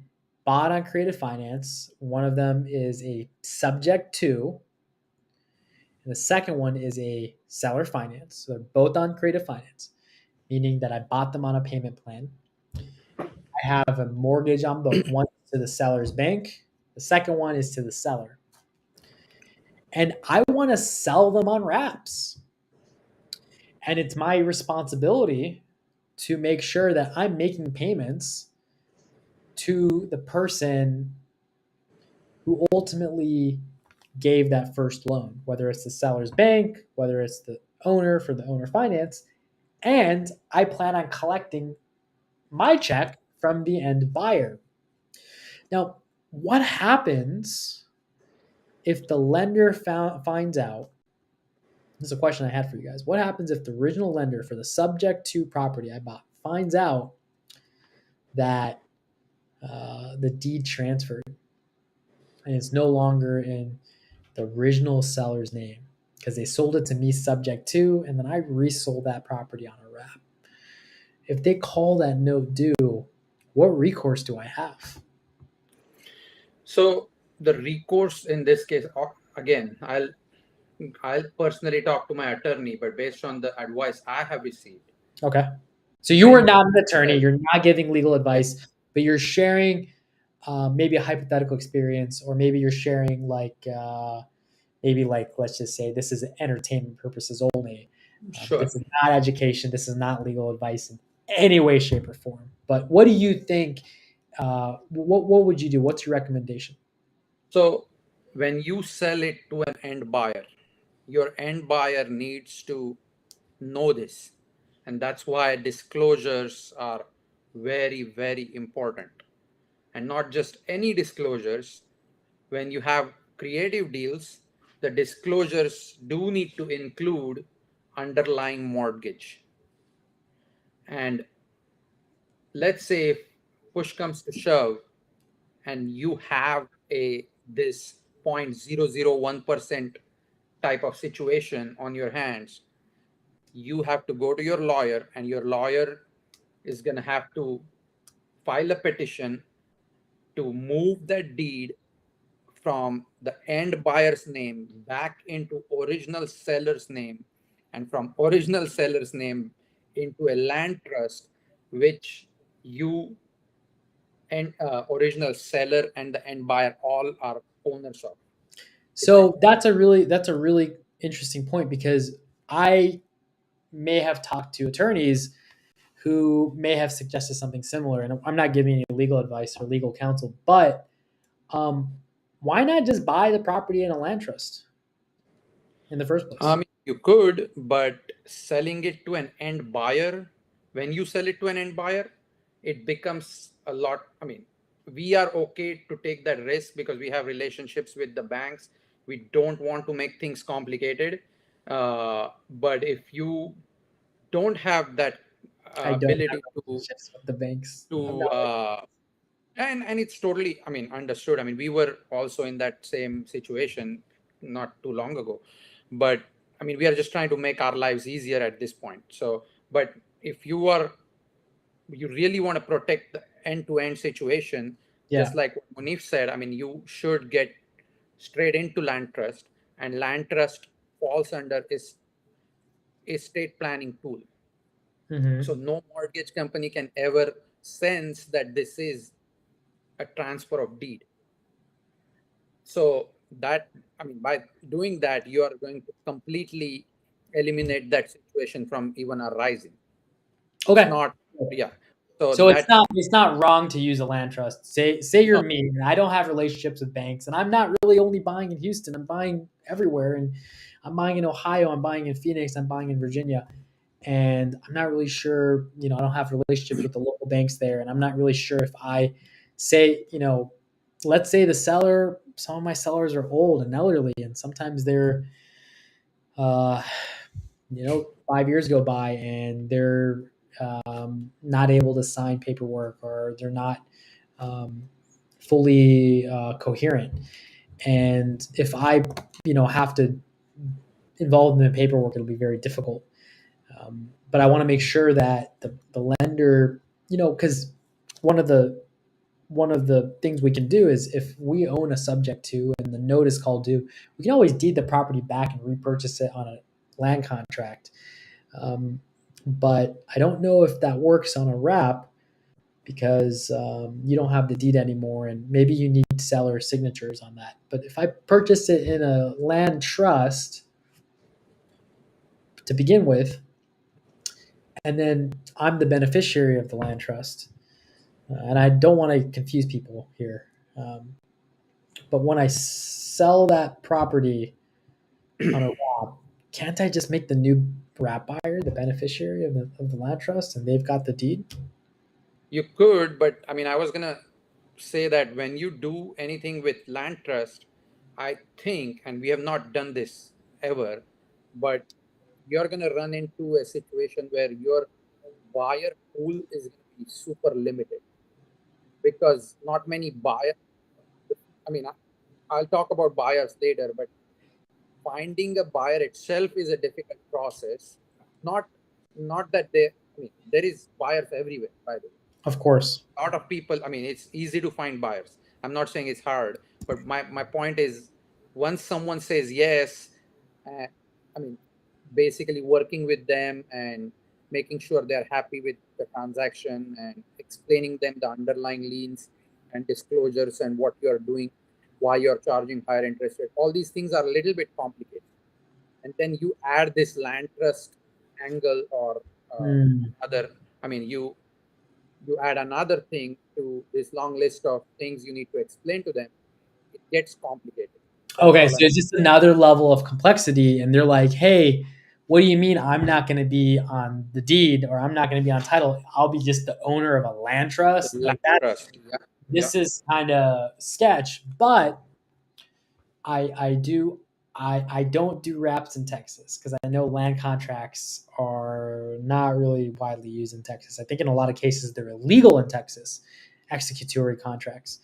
bought on creative finance. One of them is a subject to, and the second one is a seller finance. So they're both on creative finance, meaning that I bought them on a payment plan. I have a mortgage on both. One is to the seller's bank, the second one is to the seller. And I want to sell them on wraps. And it's my responsibility to make sure that I'm making payments to the person who ultimately gave that first loan, whether it's the seller's bank, whether it's the owner for the owner finance. And I plan on collecting my check from the end buyer. Now, what happens if the lender finds out? This is a question I had for you guys. What happens if the original lender for the subject to property I bought finds out that the deed transferred and it's no longer in the original seller's name because they sold it to me subject to, and then I resold that property on a wrap? If they call that note due, what recourse do I have? So the recourse in this case, again, I'll personally talk to my attorney, but based on the advice I have received, Okay. So you are when not an attorney. that, You're not giving legal yeah, advice, but you're sharing maybe a hypothetical experience, or maybe you're sharing maybe like let's just say this is entertainment purposes only. sure. This is not education. This is not legal advice in any way, shape, or form. But what do you think? What would you do? What's your recommendation? So when you sell it to an end buyer, your end buyer needs to know this. And that's why disclosures are very, very important. And not just any disclosures. When you have creative deals, the disclosures do need to include underlying mortgage. And let's say if push comes to shove and you have a this 0.001% type of situation on your hands, you have to go to your lawyer, and your lawyer is going to have to file a petition to move that deed from the end buyer's name back into original seller's name, and from original seller's name into a land trust, which you and original seller and the end buyer all are owners of. So that's a really interesting point, because I may have talked to attorneys who may have suggested something similar, and I'm not giving any legal advice or legal counsel, but um, why not just buy the property in a land trust in the first place? You could, but selling it to an end buyer, when you sell it to an end buyer, it becomes a lot. I mean, we are okay to take that risk because we have relationships with the banks. We don't want to make things complicated. But if you don't have that I don't have ability relationships with the banks. I'm to not like, and it's totally, I mean, understood. I mean, we were also in that same situation not too long ago, but I mean, we are just trying to make our lives easier at this point. So, but if you really want to protect the end-to-end situation, yeah. just like what Munif said, I mean, you should get straight into land trust, and land trust falls under is estate planning tool. So Hmm. no mortgage company can ever sense that this is a transfer of deed. So that, I mean, by doing that, you are going to completely eliminate that situation from even arising. It's Okay. not, yeah. So So that, it's not wrong to use a land trust. Say you're no, me and I don't have relationships with banks, and I'm not really only buying in Houston. I'm buying everywhere, and I'm buying in Ohio. I'm buying in Phoenix. I'm buying in Virginia, and I'm not really sure. I don't have relationships with the local banks there, and I'm not really sure if I say, let's say the seller. Some of my sellers are old and elderly, and sometimes they're uh, 5 years go by and they're not able to sign paperwork, or they're not um, fully coherent. And if I, have to involve them in paperwork, it'll be very difficult. But I want to make sure that the lender, because one of the one of the things we can do is, if we own a subject to and the note is called due, we can always deed the property back and repurchase it on a land contract. Um, but I don't know if that works on a wrap, because you don't have the deed anymore, and maybe you need seller signatures on that. But if I purchase it in a land trust to begin with, and then I'm the beneficiary of the land trust, and I don't want to confuse people here. But when I sell that property on a wrap, can't I just make the new wrap buyer the beneficiary of the land trust, and they've got the deed? you could, but I mean, I was gonna say that when you do anything with land trust, I think, and we have not done this ever, but you're gonna run into a situation where your buyer pool is going to be super limited, because not many buyers, I mean, I'll talk about buyers later, but finding a buyer itself is a difficult process. Not not that they, I mean, there is buyers everywhere, by the way. Of course. A lot of people, I mean, it's easy to find buyers. I'm not saying it's hard, but my point is, once someone says yes, uh, I mean, basically working with them and making sure they're happy with the transaction and explaining them the underlying liens and disclosures and what you're doing, why you're charging higher interest rate, all these things are a little bit complicated. And then you add this land trust angle, or Mm. other, I mean, you add another thing to this long list of things you need to explain to them, it gets complicated. That's Okay, all so I'm. it's just another level of complexity, and they're like, "Hey, what do you mean I'm not going to be on the deed, or I'm not going to be on title? I'll be just the owner of a land The trust." land Like that. trust, yeah, yeah. This is kind of sketch, but I do I don't do wraps in Texas, because I know land contracts are not really widely used in Texas. I think in a lot of cases they're illegal in Texas, executory contracts.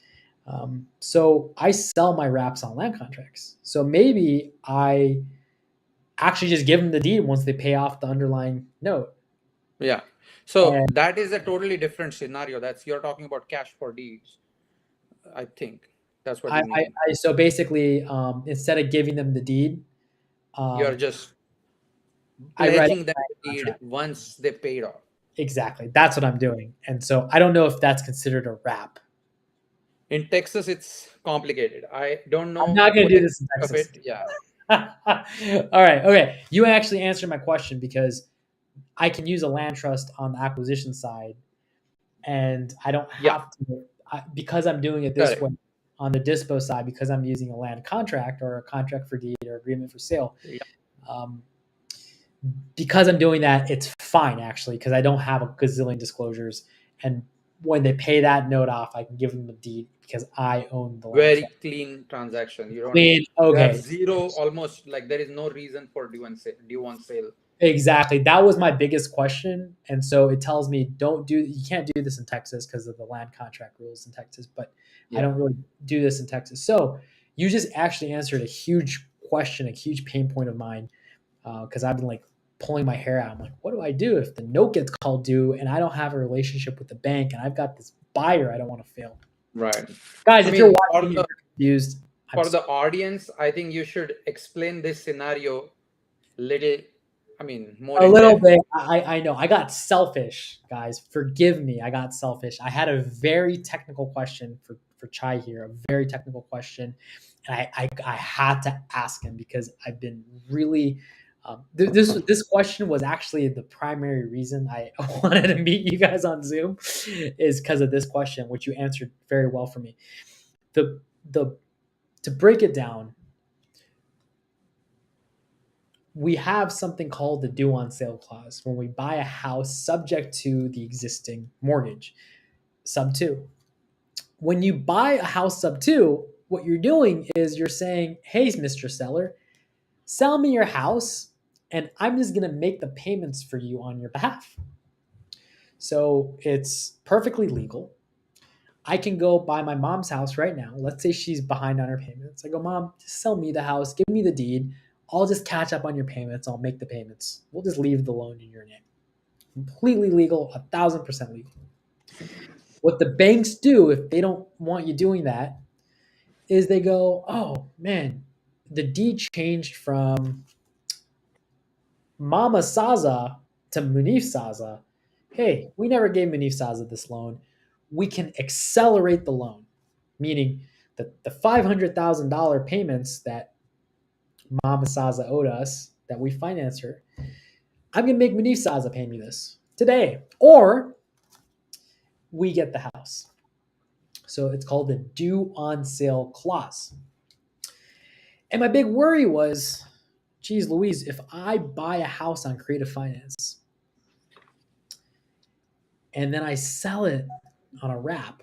So I sell my wraps on land contracts. So maybe I actually just give them the deed once they pay off the underlying note. Yeah. So And that is a totally different scenario. That's you're talking about cash for deeds. I think that's what I, you I, mean. I so basically, instead of giving them the deed, You're um, just I read pledging them the a deed contract. once they paid off. Exactly. That's what I'm doing. And so I don't know if that's considered a wrap. In Texas, it's complicated. I don't I'm know not going to full do this in extent of Texas. it. Yeah. All right. Okay. You actually answered my question because I can use a land trust on the acquisition side, and I don't Yeah. have to, because I'm doing it this Correct. way on the dispo side, because I'm using a land contract or a contract for deed or agreement for sale. Yeah. Um, because I'm doing that, it's fine actually, because I don't have a gazillion disclosures. And when they pay that note off, I can give them a deed because I own the land Very trust. clean transaction. You don't. Clean. You have Okay. zero, almost like there is no reason for due on sale. Exactly. That was my biggest question. And so it tells me you can't do this in Texas because of the land contract rules in Texas, but I Yeah. don't really do this in Texas. So you just actually answered a huge question, a huge pain point of mine. Because I've been like pulling my hair out. I'm like, what do I do if the note gets called due and I don't have a relationship with the bank and I've got this buyer I don't want to fail? Right. Guys, I if you're mean, watching and you're confused, I'm for the audience, I think you should explain this scenario little. I mean, more a in little depth. bit. I know. I got selfish, guys. Forgive me. I got selfish. I had a very technical question for Chai here, a very technical question. And I had to ask him because I've been really this question was actually the primary reason I wanted to meet you guys on Zoom is because of this question, which you answered very well for me. The to break it down, we have something called the due on sale clause when we buy a house subject to the existing mortgage, sub 2. When you buy a house sub 2, what you're doing is you're saying, hey, Mr. Seller, sell me your house and I'm just going to make the payments for you on your behalf. So it's perfectly legal. I can go buy my mom's house right now. Let's say she's behind on her payments. I go, Mom, just sell me the house, give me the deed. I'll just catch up on your payments. I'll make the payments. We'll just leave the loan in your name. Completely legal, 1,000% legal. What the banks do if they don't want you doing that is they go, oh man, the deed changed from Mama Saza to Munif Saza. Hey, we never gave Munif Saza this loan. We can accelerate the loan, meaning that the $500,000 payments that Mama Saza owed us, that we financed her, I'm going to make Munif Saza pay me this today. Or we get the house. So it's called the due on sale clause. And my big worry was, geez, Louise, if I buy a house on Creative Finance and then I sell it on a wrap,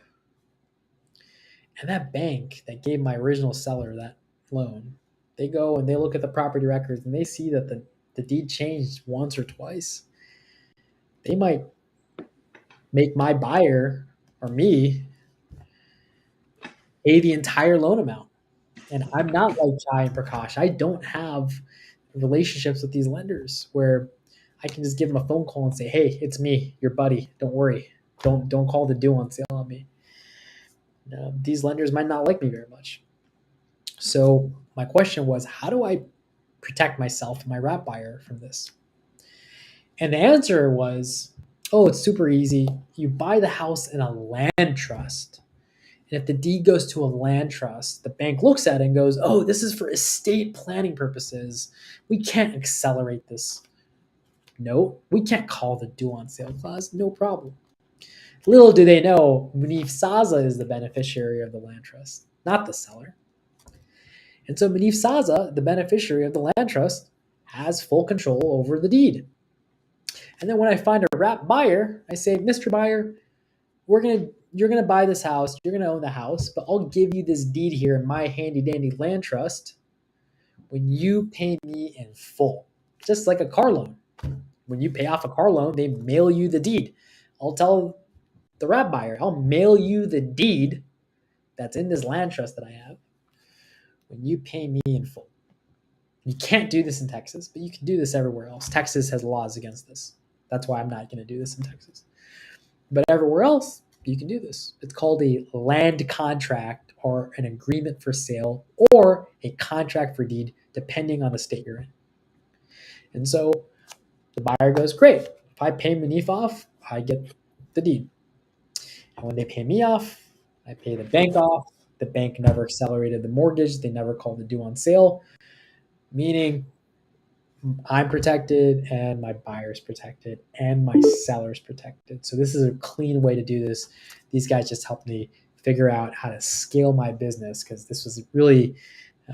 and that bank that gave my original seller that loan, they go and they look at the property records and they see that the deed changed once or twice, they might make my buyer or me pay the entire loan amount. And I'm not like Chai and Prakash. I don't have relationships with these lenders where I can just give them a phone call and say, "Hey, it's me, your buddy. Don't worry. Don't call the due on sale on me." These lenders might not like me very much. So my question was, how do I protect myself and my wrap buyer from this? And the answer was, oh, it's super easy. You buy the house in a land trust. And if the deed goes to a land trust, the bank looks at it and goes, oh, this is for estate planning purposes. We can't accelerate this note. We can't call the due on sale clause. No problem. Little do they know, Munif Saza is the beneficiary of the land trust, not the seller. And so Munif Saza, the beneficiary of the land trust, has full control over the deed. And then when I find a wrap buyer, I say, Mr. Buyer, you're gonna buy this house, you're gonna own the house, but I'll give you this deed here in my handy dandy land trust when you pay me in full. Just like a car loan. When you pay off a car loan, they mail you the deed. I'll tell the wrap buyer, I'll mail you the deed that's in this land trust that I have when you pay me in full. You can't do this in Texas, but you can do this everywhere else. Texas has laws against this. That's why I'm not going to do this in Texas. But everywhere else, you can do this. It's called a land contract or an agreement for sale or a contract for deed, depending on the state you're in. And so the buyer goes, great. If I pay Manif off, I get the deed. And when they pay me off, I pay the bank off. The bank never accelerated the mortgage. They never called it due on sale, meaning I'm protected and my buyer's protected and my seller's protected. So this is a clean way to do this. These guys just helped me figure out how to scale my business because this was really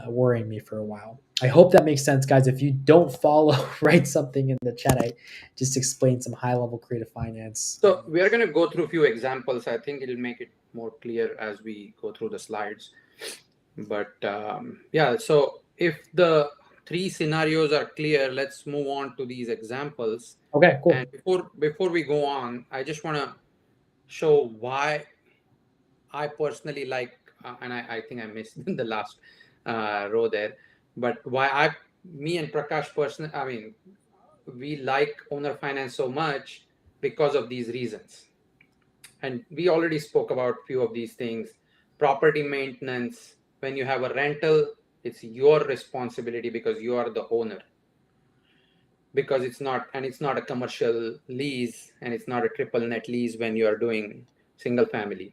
worrying me for a while. I hope that makes sense, guys. If you don't follow, write something in the chat. I just explained some high-level creative finance. So we are going to go through a few examples. I think it'll make it more clear as we go through the slides. But yeah, so if the three scenarios are clear, let's move on to these examples. Okay, cool. And before we go on, I just want to show why I personally like, and I think I missed the last row there, but why me and Prakash personally, I mean, we like owner finance so much because of these reasons. And we already spoke about a few of these things. Property maintenance, when you have a rental, it's your responsibility because you are the owner. Because it's not a commercial lease and it's not a triple net lease when you are doing single family.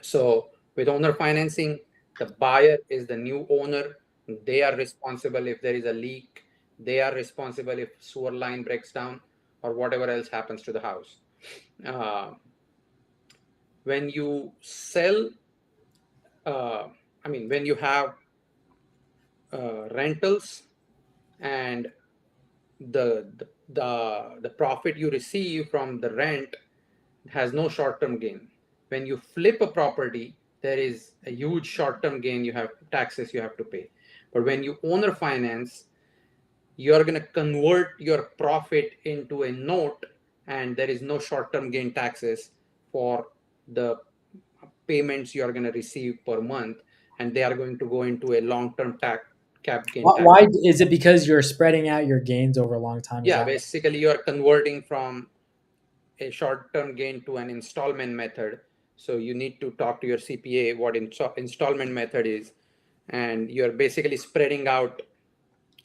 So with owner financing, the buyer is the new owner. They are responsible if there is a leak. They are responsible if sewer line breaks down or whatever else happens to the house. When you sell, when you have rentals and the profit you receive from the rent has no short-term gain. When you flip a property, there is a huge short-term gain. You have taxes you have to pay. But when you owner finance, you're going to convert your profit into a note, and there is no short-term gain taxes for the payments you are going to receive per month, and they are going to go into a long-term cap gain tax. Why is it? Because you're spreading out your gains over a long time? Yeah, basically you are converting from a short-term gain to an installment method. So you need to talk to your CPA what installment method is, and you're basically spreading out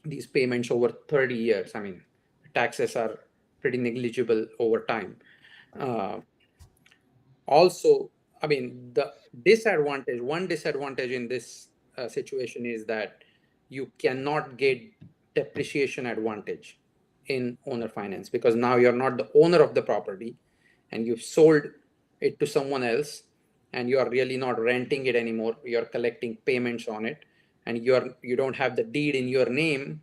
these payments over 30 years. I mean, taxes are pretty negligible over time. Also, I mean, one disadvantage in this situation is that you cannot get depreciation advantage in owner finance because now you're not the owner of the property and you've sold it to someone else and you are really not renting it anymore. You're collecting payments on it and you don't have the deed in your name.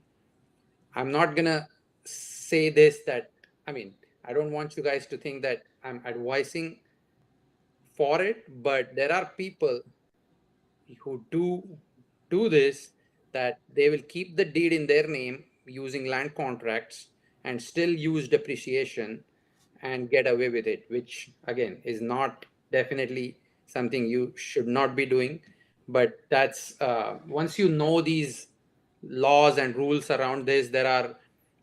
I'm not gonna say this that, I mean, I don't want you guys to think that I'm advising for it, but there are people who do this, that they will keep the deed in their name using land contracts and still use depreciation and get away with it, which again is not definitely something you should not be doing. But that's once you know these laws and rules around this, there are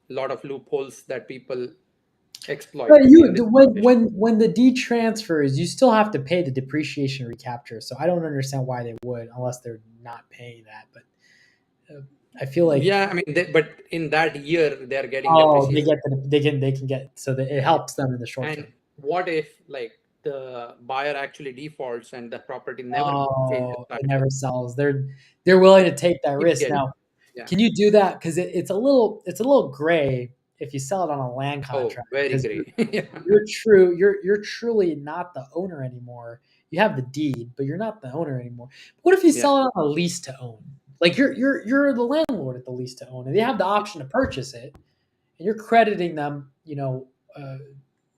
a lot of loopholes that people exploit. But when the deed transfers, you still have to pay the depreciation recapture. So I don't understand why they would, unless they're not paying that. But I feel like yeah, I mean, but in that year they're getting depreciation. depreciation. They can get so that it helps them in the short And term. what if like the buyer actually defaults and the property never changes Oh, it title? never sells. They're willing to take that Keep risk. getting, Now, yeah. can you do that? Because it's a little gray if you sell it on a land Oh, contract. very Because great. you're truly not the owner anymore. You have the deed, but you're not the owner anymore. What if you sell it on a lease to own? Like you're the landlord at the lease to own, and they have the option to purchase it, and you're crediting them,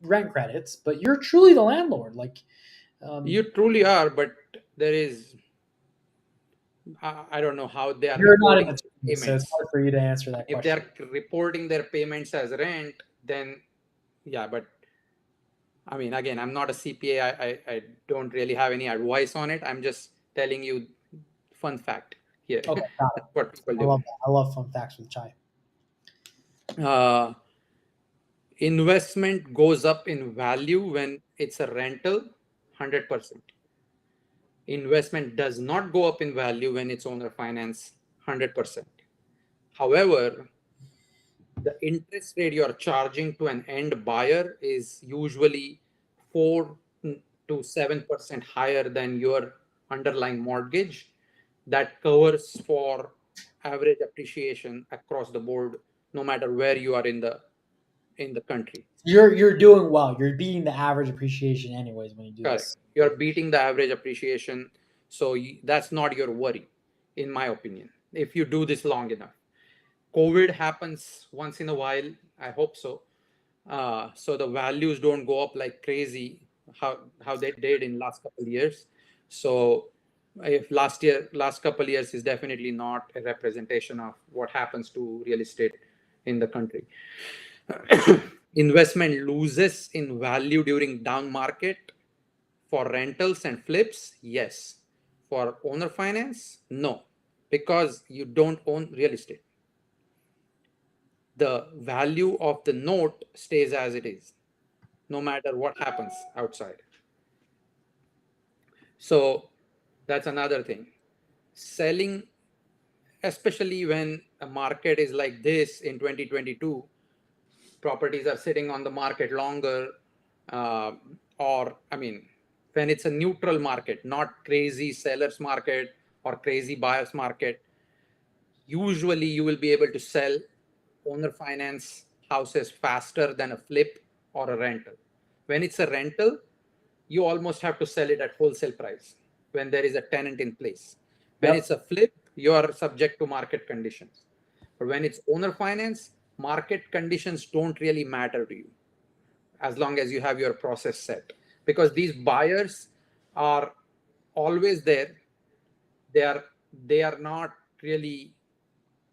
rent credits, but you're truly the landlord. Like You truly are, but there is, I don't know how they are you're not in reporting the business, so it's payments. hard for you to answer that If they question. are reporting their payments as rent, then yeah, but I mean, again, I'm not a CPA. I don't really have any advice on it. I'm just telling you fun fact. here. Okay, got it. That's what people I do. love that. I love fun facts with chai. Uh, Investment goes up in value when it's a rental, 100%. Investment does not go up in value when it's owner finance, 100%. However, the interest rate you are charging to an end buyer is usually 4 to 7% higher than your underlying mortgage. That covers for average appreciation across the board, no matter where you are in the country. You're doing well. You're beating the average appreciation anyways when you do Correct. this. You're beating the average appreciation. So that's not your worry, in my opinion, if you do this long enough. COVID happens once in a while. I hope so. So the values don't go up like crazy, how they did in last couple of years. So if last couple of years is definitely not a representation of what happens to real estate in the country. Investment loses in value during down market. For rentals and flips, yes. For owner finance, no, because you don't own real estate. The value of the note stays as it is, no matter what happens outside. So that's another thing. Selling, especially when a market is like this in 2022, properties are sitting on the market longer, uh, or I mean, when it's a neutral market, not crazy sellers market or crazy buyers market, usually you will be able to sell owner finance houses faster than a flip or a rental. When it's a rental, you almost have to sell it at wholesale price when there is a tenant in place. When Yep. it's a flip, you are subject to market conditions. But when it's owner finance, market conditions don't really matter to you as long as you have your process set, because these buyers are always there. They are not really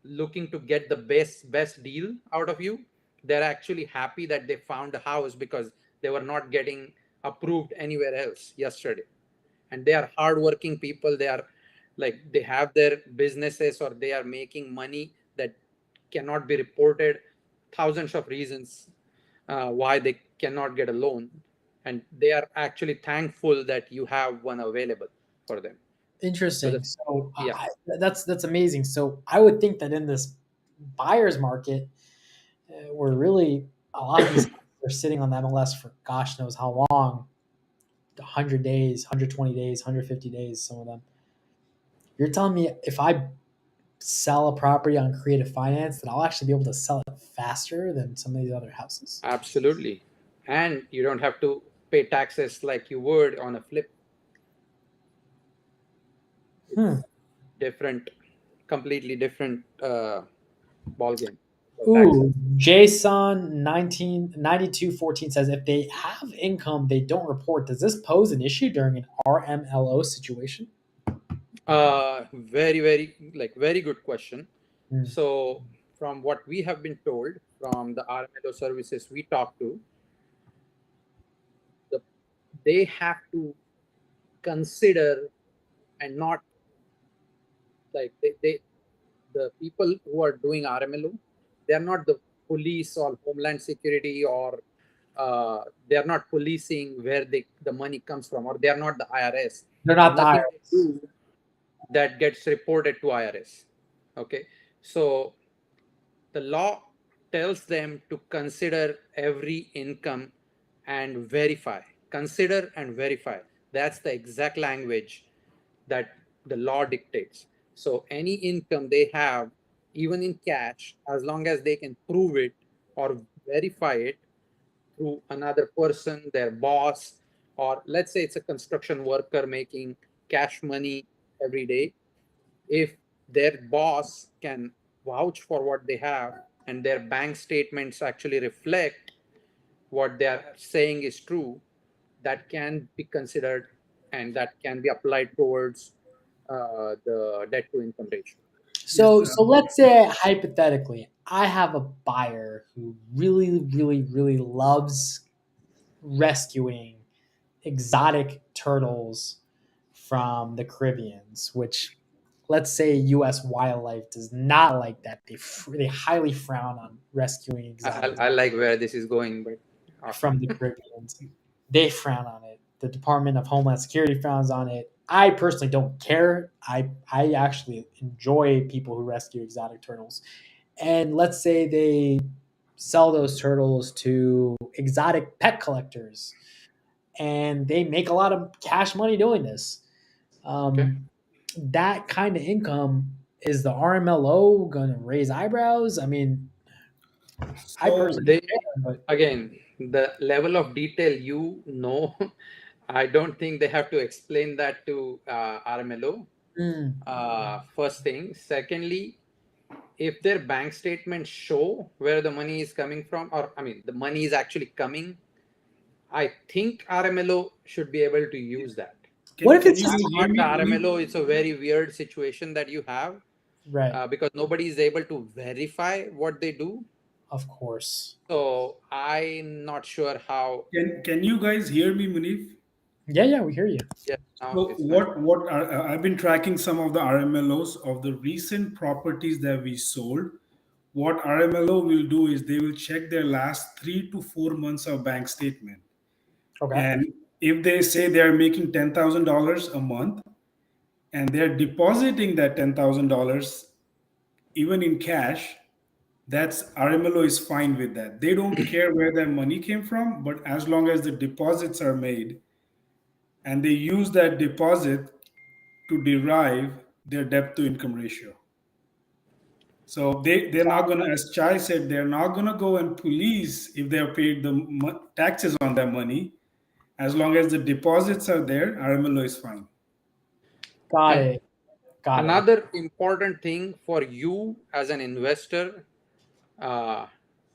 looking to get the best deal out of you. They're actually happy that they found a house because they were not getting approved anywhere else yesterday. And they are hardworking people. They are like, they have their businesses or they are making money that cannot be reported. Thousands of reasons why they cannot get a loan, and they are actually thankful that you have one available for them. So Interesting. that's, So yeah, that's amazing. So I would think that in this buyer's market, where really a lot of these are sitting on the MLS for gosh knows how long, 100 days, 120 days, 150 days, some of them. You're telling me if I sell a property on creative finance, that I'll actually be able to sell it faster than some of these other houses? absolutely. And you don't have to pay taxes like you would on a flip. Hmm. It's different, completely different ball game for taxes. Ooh, Jason 199214 says if they have income they don't report, does this pose an issue during an RMLO situation? Very good question. Hmm. So from what we have been told from the Rmlo services we talk to, the, they have to consider, and not like they the people who are doing RMLO, they are not the police or Homeland Security, or they are not policing where the money comes from, or they are not the IRS. They're There's not the nothing they IRS. do that gets reported to IRS. Okay, so the law tells them to consider every income and verify. Consider and verify. That's the exact language that the law dictates. So any income they have, even in cash, as long as they can prove it or verify it through another person, their boss, or let's say it's a construction worker making cash money every day, if their boss can vouch for what they have and their bank statements actually reflect what they are saying is true, that can be considered and that can be applied towards the debt to income ratio. Yes. So let's say hypothetically I have a buyer who really loves rescuing exotic turtles from the Caribbeans, which let's say U.S. wildlife does not like that. They highly frown on rescuing exotic I like where this is going, but from the Caribbean. They frown on it. The Department of Homeland Security frowns on it. I personally don't care. I actually enjoy people who rescue exotic turtles. And let's say they sell those turtles to exotic pet collectors and they make a lot of cash money doing this. okay. That kind of income, is the RMLO going to raise eyebrows? I mean, I So personally They don't care, but again, the level of detail I don't think they have to explain that to Rmlo. mm, First thing. Secondly, if their bank statements show where the money is coming from, or I mean, the money is actually coming, I think Rmlo should be able to use that. what can if can it's you If just guys hear not me, the Munib? Rmlo, it's a very weird situation that you have right? because nobody is able to verify what they do. Of course. So I'm not sure how. Can you guys hear me, Munib? Yeah, yeah, we hear you. Yeah, now So it's fine. what are, I've been tracking some of the RMLOs of the recent properties that we sold. What RMLO will do is they will check their last 3 to 4 months of bank statement, Okay. and if they say they are making $10,000 a month and they're depositing that $10,000 even in cash, that's RMLO is fine with that. They don't care where their money came from, but as long as the deposits are made and they use that deposit to derive their debt to income ratio. So they're not going to, as Chai said, they're not going to go and police if they have paid the taxes on their money. As long as the deposits are there, RMLO is fine. Got And it. Got it. another important thing for you as an investor uh,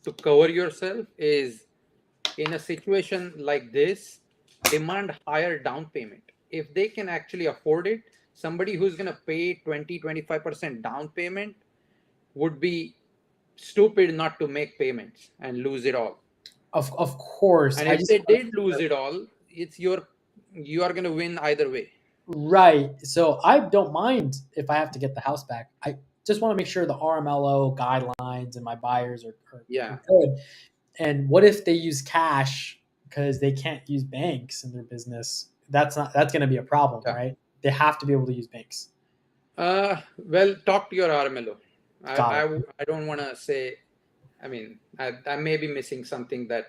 to cover yourself is in a situation like this, demand higher down payment. If they can actually afford it, somebody who's going to pay 20-25% down payment would be stupid not to make payments and lose it all. Of course. And I if just they want to did make lose sure. it all, you are going to win either way. Right. So I don't mind if I have to get the house back. I just want to make sure the RMLO guidelines and my buyers are Yeah. good. And what if they use cash because they can't use banks in their business? That's going to be a problem, Yeah. right? They have to be able to use banks. Well, talk to your Rmlo. Got it. I don't want to say, I mean, I may be missing something that,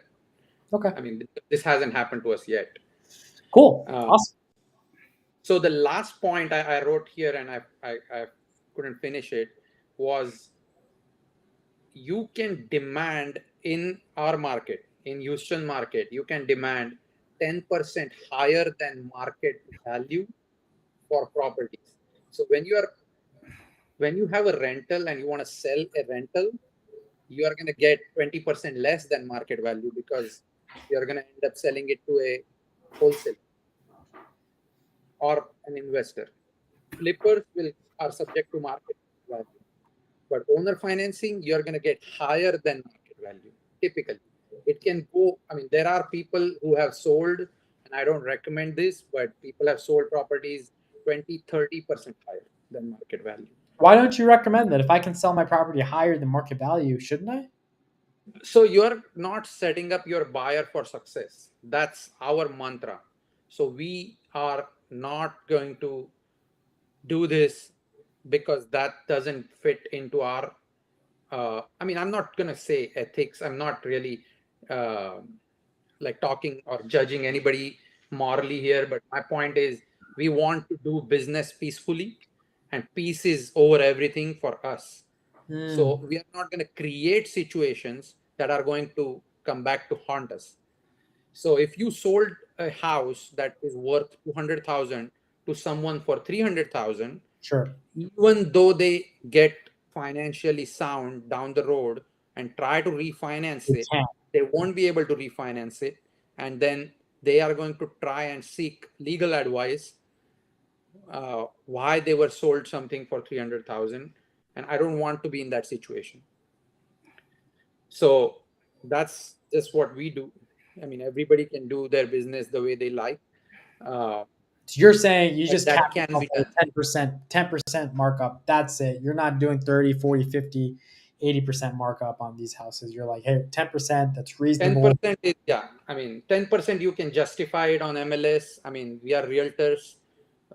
Okay. I mean, this hasn't happened to us yet. Cool. Uh, Awesome. so the last point I wrote here and I couldn't finish it was you can demand in our market, in Houston market, you can demand 10% higher than market value for properties. So when you have a rental and you want to sell a rental, you are going to get 20% less than market value because you're going to end up selling it to a wholesaler or an investor. Flippers will are subject to market value, but owner financing you're going to get higher than market value. Typically, it can go. I mean, there are people who have sold, and I don't recommend this, but people have sold properties 20-30% higher than market value. Why don't you recommend that? If I can sell my property higher than market value, shouldn't I? So you're not setting up your buyer for success. That's our mantra. So we are not going to do this because that doesn't fit into our I mean, I'm not going to say ethics. I'm not really uh, like talking or judging anybody morally here, but my point is we want to do business peacefully, and peace is over everything for us. So Hmm. we are not going to create situations that are going to come back to haunt us. So if you sold a house that is worth 200,000 to someone for 300,000, Sure. even though they get financially sound down the road and try to refinance You it, can't. they won't be able to refinance it. And then they are going to try and seek legal advice why they were sold something for 300,000. And I don't want to be in that situation. So that's just what we do. I mean, everybody can do their business the way they like. Uh, So you're saying you But just that cap can be yourself done. at 10% markup. That's it. You're not doing 30, 40, 50, 80% markup on these houses. You're like, hey, 10%, that's reasonable. 10% is, yeah. I mean, 10% you can justify it on MLS. I mean, we are realtors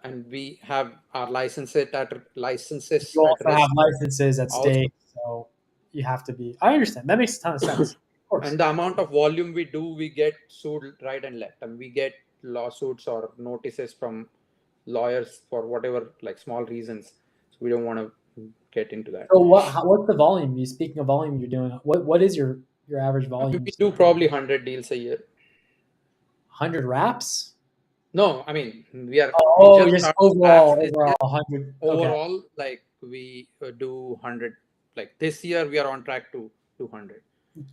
and we have our licenses You at also have risk licenses at also. stake, so you have to be. I understand. That makes a ton of sense. Of course. And the amount of volume we do, we get sued right and left. And we get lawsuits or notices from lawyers for whatever, like small reasons. So we don't want to get into that. So what's the volume? You speaking of volume, you're doing what is your average I mean, volume? we do probably 100 deals a year. 100 wraps? No, I mean, we Oh, just just started overall, wraps this year. 100. Okay. Overall, like we do 100. Like this year, we are on track to 200.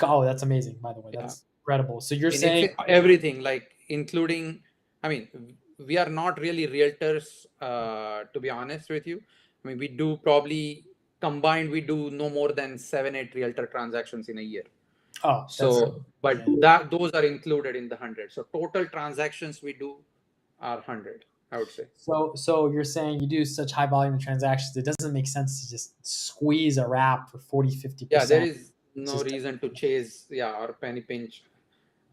Oh, that's amazing. By the way, Yeah. that's incredible. So you're And saying it's everything, like including, I mean, we are not really realtors, to be honest with you. I mean, we do probably combined, we do no more than 7, 8 realtor transactions in a year. oh, that's So, but yeah. those are included in the 100. So total transactions we do are 100, I would say. So you're saying you do such high volume of transactions, it doesn't make sense to just squeeze a wrap for 40, 50%. Yeah, there is no Just reason to chase, yeah, or penny pinch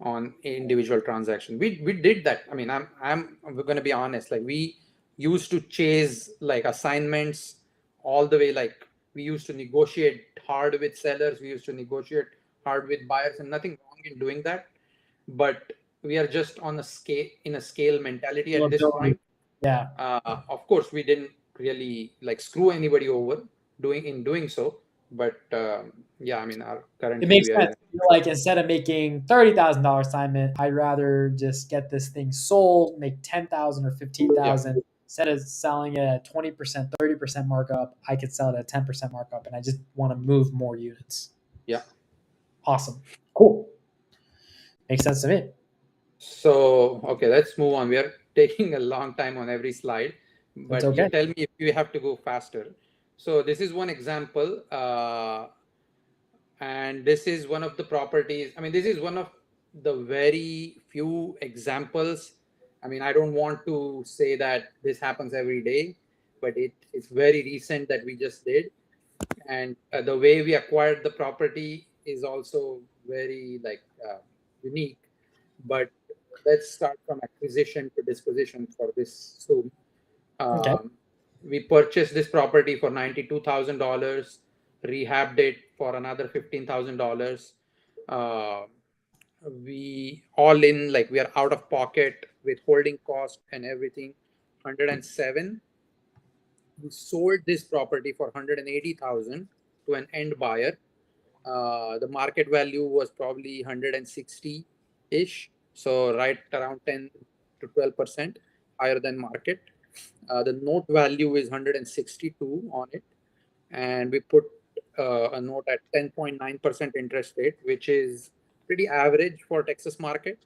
on individual transaction. We did that. I mean, I'm going to be honest. Like we used to chase like assignments all the way. Like we used to negotiate hard with sellers. We used to negotiate hard with buyers, and nothing wrong in doing that. But we are just on a scale mentality at this scalability. point. Yeah. Of course, we didn't really like screw anybody over doing so. But yeah, I mean, It currently makes we are sense. You're like, instead of making $30,000 assignment, I'd rather just get this thing sold, make 10,000 or 15,000. Instead of selling it at 20%, 30% markup, I could sell it at 10% markup, and I just want to move more units. Yeah. Awesome. Cool. Makes sense to me. So, okay, let's move on. We are taking a long time on every slide, but That's you okay. tell me if you have to go faster. So this is one example. And this is one of the properties. I mean, this is one of the very few examples. I mean, I don't want to say that this happens every day, but it's very recent that we just did. And the way we acquired the property is also very like unique. But let's start from acquisition to disposition for this soon. Okay. We purchased this property for $92,000, rehabbed it for another $15,000. Uh, we all in, like we are out of pocket with holding cost and everything, 107. We sold this property for 180,000 to an end buyer. The market value was probably 160 ish, so right around 10 to 12% higher than market. The note value is 162 on it, and we put a note at 10.9% interest rate, which is pretty average for Texas market.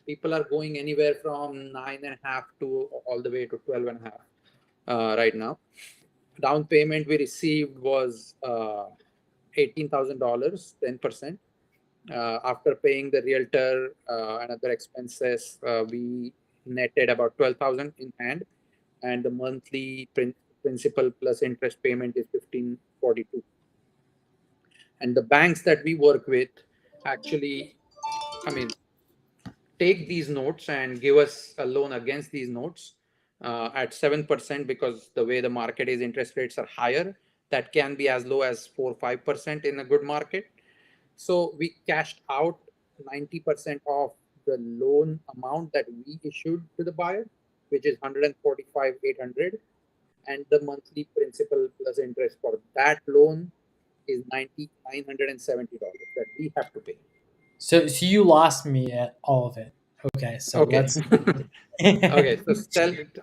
People are going anywhere from 9.5 to all the way to 12.5 right now. Down payment we received was $18,000, 10%. After paying the realtor and other expenses, we netted about 12,000 in hand, and the monthly principal plus interest payment is 1542. And the banks that we work with actually, I mean, take these notes and give us a loan against these notes at 7%, because the way the market is, interest rates are higher. That can be as low as 4 or 5% in a good market. So we cashed out 90% of the loan amount that we issued to the buyer, which is 145,800, and the monthly principal plus interest for that loan is $9,970 that we have to pay. So you lost me at all of it. Okay, so Okay. let's. Okay, so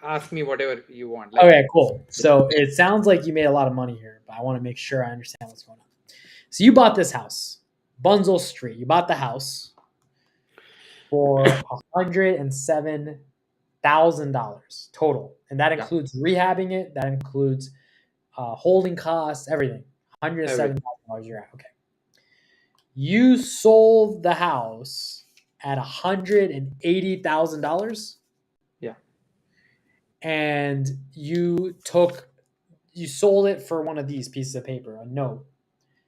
ask me whatever you want. Like, Okay, cool. So it sounds like you made a lot of money here, but I want to make sure I understand what's going on. So you bought this house, Bunzel Street. You bought the house for $107,000 total, and that yeah, includes rehabbing it. That includes holding costs, everything. everything. $107,000 you're at. Okay. You sold the house at $180,000. Yeah. and you sold it for one of these pieces of paper, a note.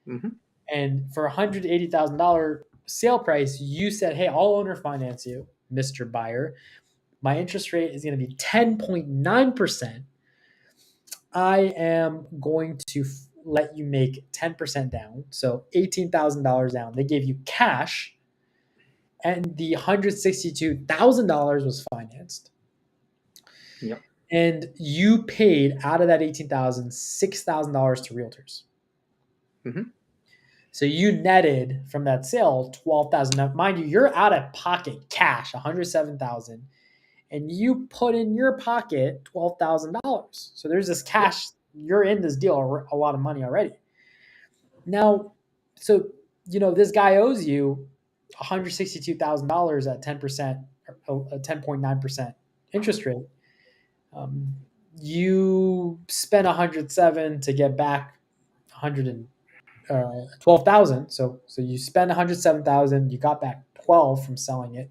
Mm-hmm. And for $180,000 sale price, you said, hey, I'll owner finance you, Mr. Buyer. My interest rate is going to be 10.9%. I am going to let you make 10% down. So $18,000 down. They gave you cash, and the $162,000 was financed. Yep. And you paid out of that $18,000, $6,000 to realtors. Mm-hmm. So you netted from that sale $12,000. Now, mind you, you're out of pocket cash, $107,000, and you put in your pocket $12,000. So there's this cash. You're in this deal a lot of money already. Now, so this guy owes you $162,000 at 10%, a 10.9% interest rate. You spent 107 to get back 112,000. So you spend 107,000, you got back 12 from selling it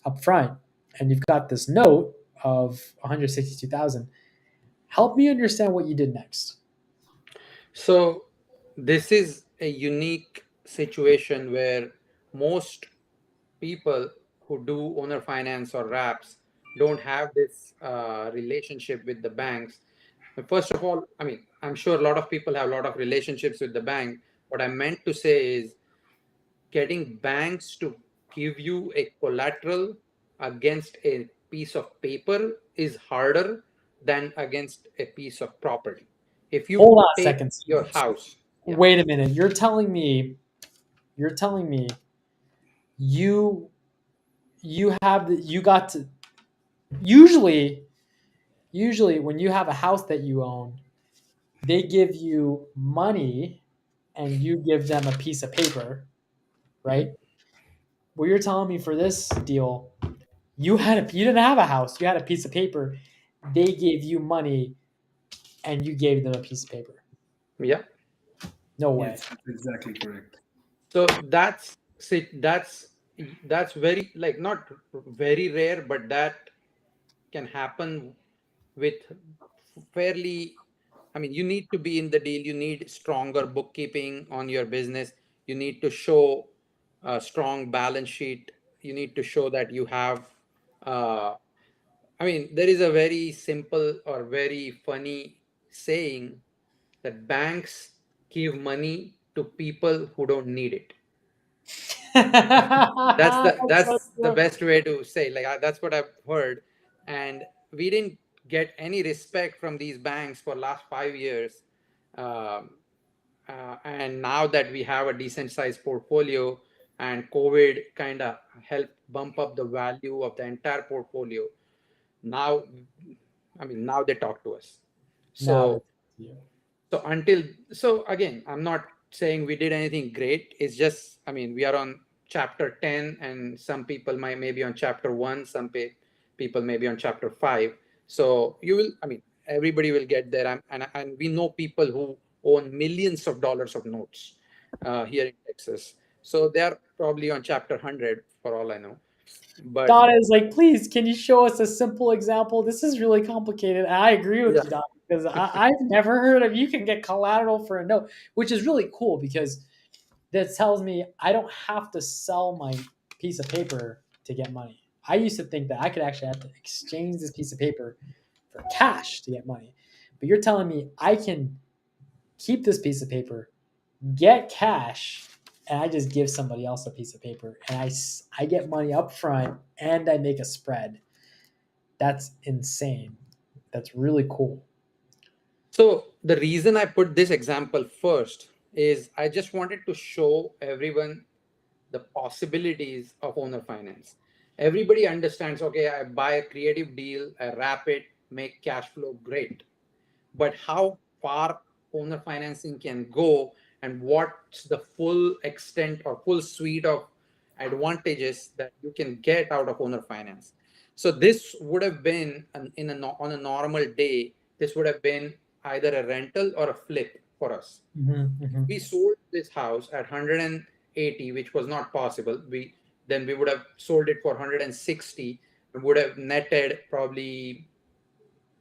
up front, and you've got this note of 162,000. Help me understand what you did next. So this is a unique situation where most people who do owner finance or wraps don't have this relationship with the banks. First of all, I mean, I'm sure a lot of people have a lot of relationships with the bank. What I meant to say is getting banks to give you a collateral against a piece of paper is harder than against a piece of property. If you Hold on a take second. your house, yeah. Wait a minute. You're telling me you got to usually when you have a house that you own, they give you money and you give them a piece of paper, right? Mhm. Well, you're telling me for this deal, you didn't have a house, you had a piece of paper. They gave you money and you gave them a piece of paper. Yeah. No way. Yes, that's exactly correct. So that's very, like, not very rare, but that can happen with fairly, I mean, you need to be in the deal. You need stronger bookkeeping on your business. You need to show a strong balance sheet. You need to show that you have, uh, I mean, there is a very simple or very funny saying that banks give money to people who don't need it. That's the That's so that's the true. best way to say, like, that's what I've heard. And we didn't get any respect from these banks for last 5 years. um, and now that we have a decent sized portfolio and COVID kind of helped bump up the value of the entire portfolio, now, I mean, now they talk to us. Now So that's you. so until, so again, I'm not saying we did anything great. It's just, I mean, we are on chapter 10, and some people might maybe on chapter 1, people maybe on chapter 5. So you will, I mean, everybody will get there. And we know people who own millions of dollars of notes here in Texas. So they're probably on chapter 100 for all I know. But Donna is like, please, can you show us a simple example? This is really complicated. And I agree with yeah, you, Donna, because I've never heard of you can get collateral for a note, which is really cool because that tells me I don't have to sell my piece of paper to get money. I used to think that I could actually have to exchange this piece of paper for cash to get money. But you're telling me I can keep this piece of paper, get cash, and I just give somebody else a piece of paper, and I get money up front, and I make a spread. That's insane. That's really cool. so the reason I put this example first is I just wanted to show everyone the possibilities of owner finance. Everybody understands, okay, I buy a creative deal, I wrap it, make cash flow, great. But how far owner financing can go, and what's the full extent or full suite of advantages that you can get out of owner finance? So this would have been on a normal day, this would have been either a rental or a flip for us. We sold this house at 180, which was not possible. We would have sold it for 160 and would have netted probably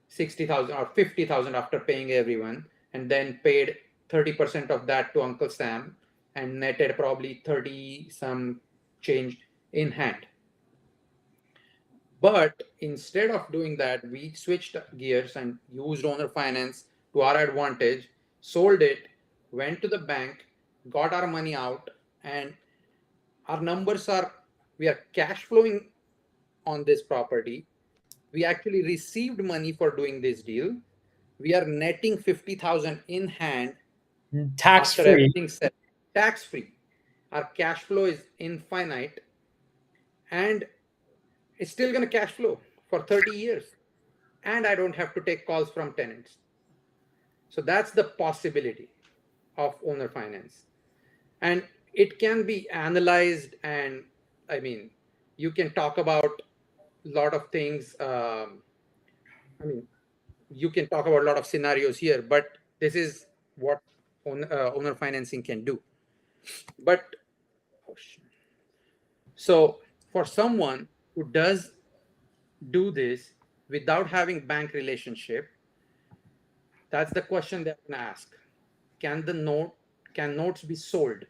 60,000 or 50,000 after paying everyone, and then paid 30% of that to Uncle Sam and netted probably 30 some change in hand. But instead of doing that, we switched gears and used owner finance to our advantage, sold it, went to the bank, got our money out, and our numbers are, we are cash flowing on this property. We actually received money for doing this deal. We are netting 50,000 in hand Tax after free. everything set, tax free. Our cash flow is infinite, and it's still going to cash flow for 30 years. And I don't have to take calls from tenants. So that's the possibility of owner finance. And it can be analyzed, and I mean, you can talk about a lot of things. I mean, you can talk about a lot of scenarios here, but this is what owner financing can do. But so for someone who does do this without having bank relationship, that's the question they're going to ask. Can notes be sold?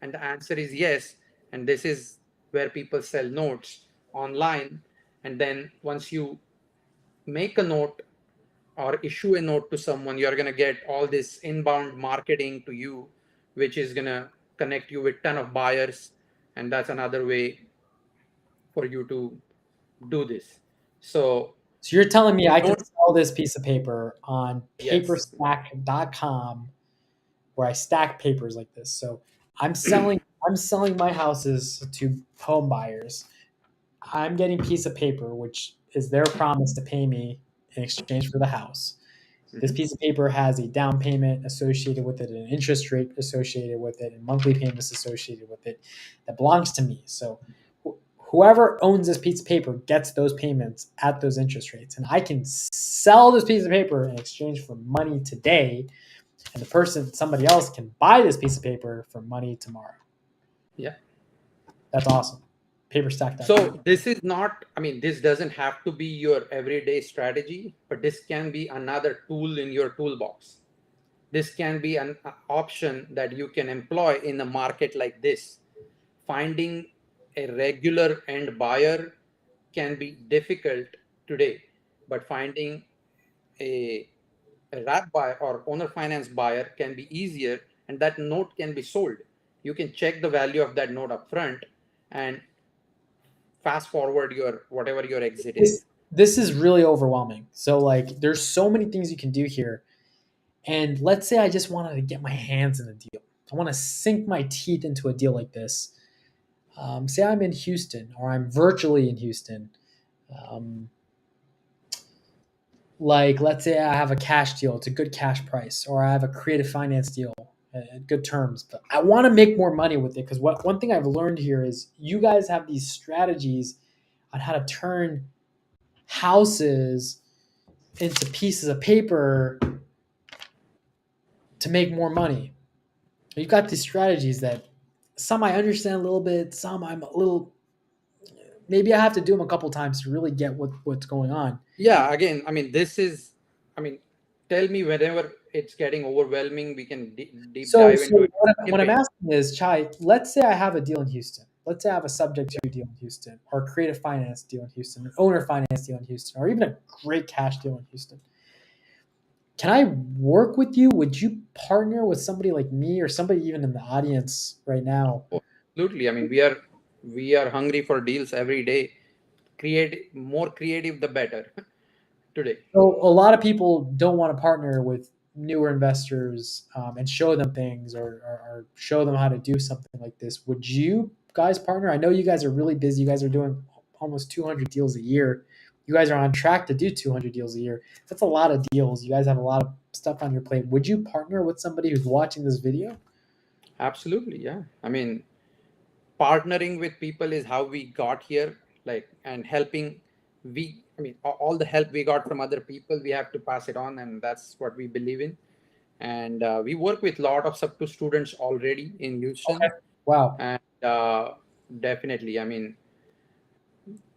And the answer is yes. And this is where people sell notes online. And then once you make a note or issue a note to someone, you're going to get all this inbound marketing to you, which is going to connect you with ton of buyers. And that's another way for you to do this. So So you're telling me I could don't, sell this piece of paper on yes. paperstack.com where I stack papers like this. So I'm selling my houses to home buyers. I'm getting a piece of paper which is their promise to pay me in exchange for the house. This Mhm. piece of paper has a down payment associated with it, an interest rate associated with it, and monthly payments associated with it that belongs to me. So whoever owns this piece of paper gets those payments at those interest rates. And I can sell this piece of paper in exchange for money today. And somebody else can buy this piece of paper for money tomorrow. Yeah. That's awesome. Paperstack.com. So this is not, I mean, this doesn't have to be your everyday strategy, but this can be another tool in your toolbox. This can be an option that you can employ in a market like this. Finding a regular end buyer can be difficult today, but finding a, a wrap buyer or owner finance buyer can be easier, and that note can be sold. You can check the value of that note up front and fast forward your whatever your exit this, is. this is really overwhelming. So like there's so many things you can do here. And let's say I just wanted to get my hands in a deal. I want to sink my teeth into a deal like this. Say I'm in Houston or I'm virtually in Houston. Um, like let's say I have a cash deal, it's a good cash price, or I have a creative finance deal at good terms. But I want to make more money with it because one thing I've learned here is you guys have these strategies on how to turn houses into pieces of paper to make more money. You've got these strategies that some I understand a little bit, some I'm a little maybe I have to do them a couple times to really get what's going on. Yeah, again, I mean, this is, I mean, tell me whenever it's getting overwhelming, we can deep So, dive into so it. what I'm Shipping. asking is, Chai, let's say I have a deal in Houston. Let's say I have a subject to deal in Houston, or a creative finance deal in Houston, an owner finance deal in Houston, or even a great cash deal in Houston. Can I work with you? Would you partner with somebody like me or somebody even in the audience right now? Oh, absolutely. I mean, we are hungry for deals every day. Create more creative, the better today. So a lot of people don't want to partner with newer investors and show them things or show them how to do something like this. Would you guys partner? I know you guys are really busy. You guys are doing almost 200 deals a year. You guys are on track to do 200 deals a year. That's a lot of deals. You guys have a lot of stuff on your plate. Would you partner with somebody who's watching this video? Absolutely, yeah. I mean, partnering with people is how we got here, like, and helping. I mean, all the help we got from other people, we have to pass it on, and that's what we believe in. And we work with a lot of sub 2 students already in Okay. Houston, Wow. and definitely, I mean,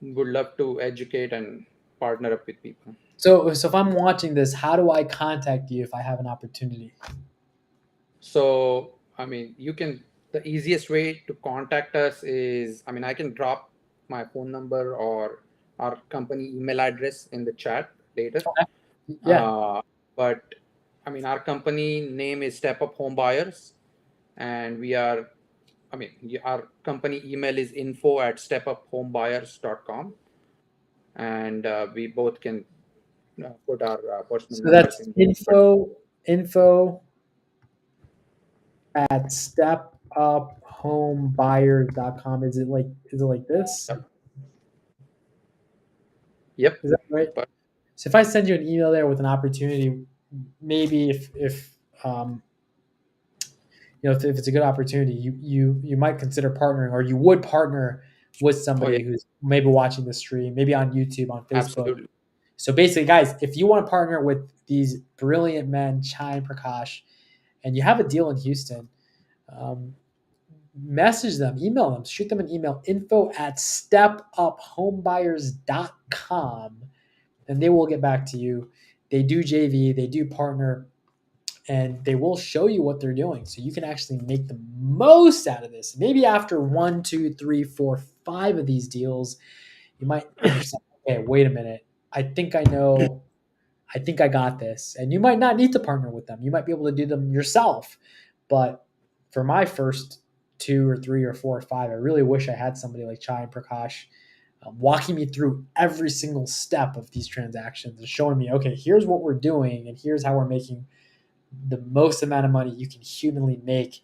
would love to educate and partner up with people. So if I'm watching this, how do I contact you if I have an opportunity? So, I mean, the easiest way to contact us is, I mean, I can drop my phone number or our company email address in the chat later. Okay. Yeah. But I mean, our company name is Step Up Home Buyers, and our company email is info@stepuphomebuyers.com, and we both can put our personal So numbers that's in there. But info at stepuphomebuyer.com. Is it like this? yep, Is that right? but So if I send you an email there with an opportunity, maybe if if it's a good opportunity, you might consider partnering, or you would partner with oh yeah, somebody who's maybe watching the stream, maybe on YouTube, on Facebook. absolutely. So basically, guys, if you want to partner with these brilliant men, Chai and Prakash, and you have a deal in Houston, um, message them, email them, shoot them an email, info@stepuphomebuyers.com, and they will get back to you. They do JV, they do partner, and they will show you what they're doing. So you can actually make the most out of this. Maybe after 1, 2, 3, 4, 5 of these deals, you might understand, okay, wait a minute. I think I know. I think I got this. And you might not need to partner with them. You might be able to do them yourself. But for my first 2 or 3 or 4 or 5, I really wish I had somebody like Chai and Prakash walking me through every single step of these transactions and showing me, okay, here's what we're doing and here's how we're making the most amount of money you can humanly make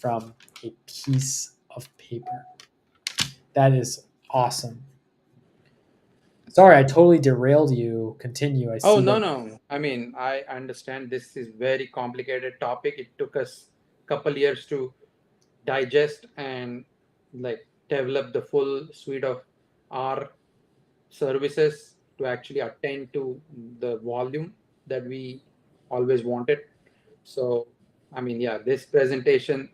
from a piece of paper. That is awesome. Sorry, I totally derailed you. Continue. I Oh, see no, that. no. I mean, I understand this is very complicated topic. It took us a couple years to digest and like develop the full suite of our services to actually attend to the volume that we always wanted. So, I mean, yeah, this presentation,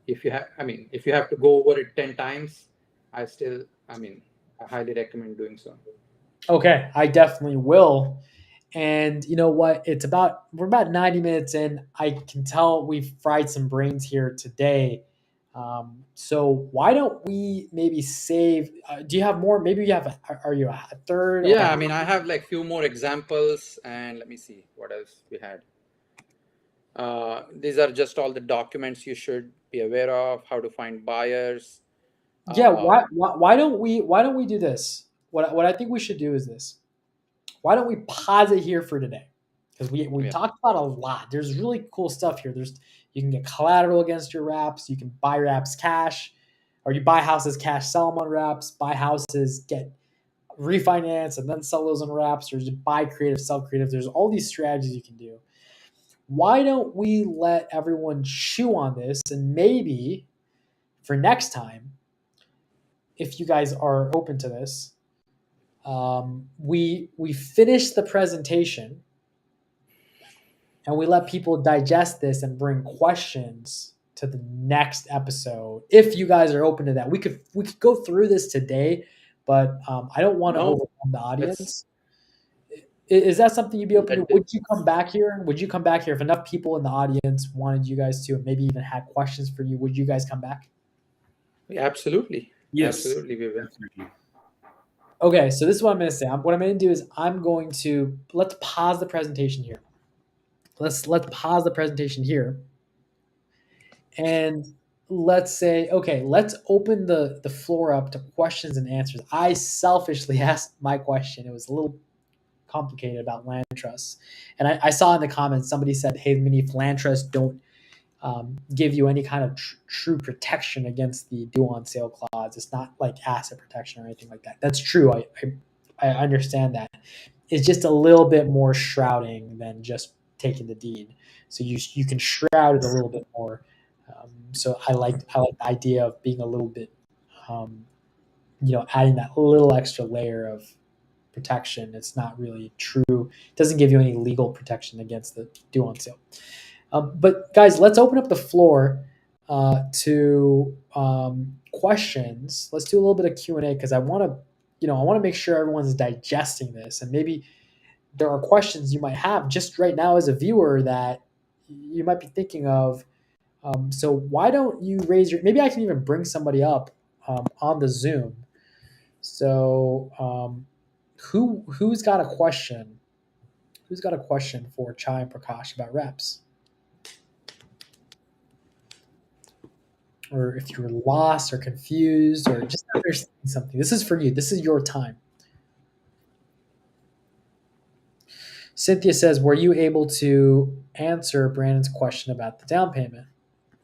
if you have to go over it 10 times, I highly recommend doing so. Okay, I definitely will. And you know what? We're about 90 minutes in. I can tell we've fried some brains here today. So why don't we maybe save? Do you have more? Maybe you have. Are you a third or a Yeah, I half? mean, I have like few more examples, and let me see what else we had. These are just all the documents you should be aware of, how to find buyers. Yeah. Uh, Why don't we do this? What I think we should do is this. Why don't we pause it here for today? Because we yeah, talked about a lot. There's really cool stuff here. You can get collateral against your wraps. You can buy wraps cash, or you buy houses cash, sell them on wraps. Buy houses, get refinance, and then sell those on wraps, or just buy creative, sell creative. There's all these strategies you can do. Why don't we let everyone chew on this, and maybe for next time, if you guys are open to this, we finish the presentation and we let people digest this and bring questions to the next episode. If you guys are open to that, we could go through this today, but I don't want to no, overwhelm the let's audience. Is that something you'd be open to? let Would you this. come back here? Would you come back here if enough people in the audience wanted you guys to, and maybe even had questions for you? Would you guys come back? Absolutely, Yes, absolutely, we will. definitely. Okay, so this is what I'm going to say. What I'm going to do is let's pause the presentation here. Let's pause the presentation here, and let's say, okay, let's open the floor up to questions and answers. I selfishly asked my question. It was a little complicated about land trusts, and I saw in the comments somebody said, "Hey, many if land trusts don't give you any kind of true protection against the due on sale clause. It's not like asset protection or anything like that." That's true. I understand that. It's just a little bit more shrouding than just taking the deed. So you can shroud it a little bit more. So I like the idea of being a little bit, um, adding that little extra layer of protection. It's not really true. It doesn't give you any legal protection against the due on sale. But guys, let's open up the floor to questions. Let's do a little bit of Q and A because I want to make sure everyone's digesting this, and maybe there are questions you might have just right now as a viewer that you might be thinking of. So why don't you raise your? Maybe I can even bring somebody up on the Zoom. So who's got a question? Who's got a question for Chai and Prakash about reps? Or if you're lost or confused or just understanding something, this is for you. This is your time. Cynthia says, were you able to answer Brandon's question about the down payment?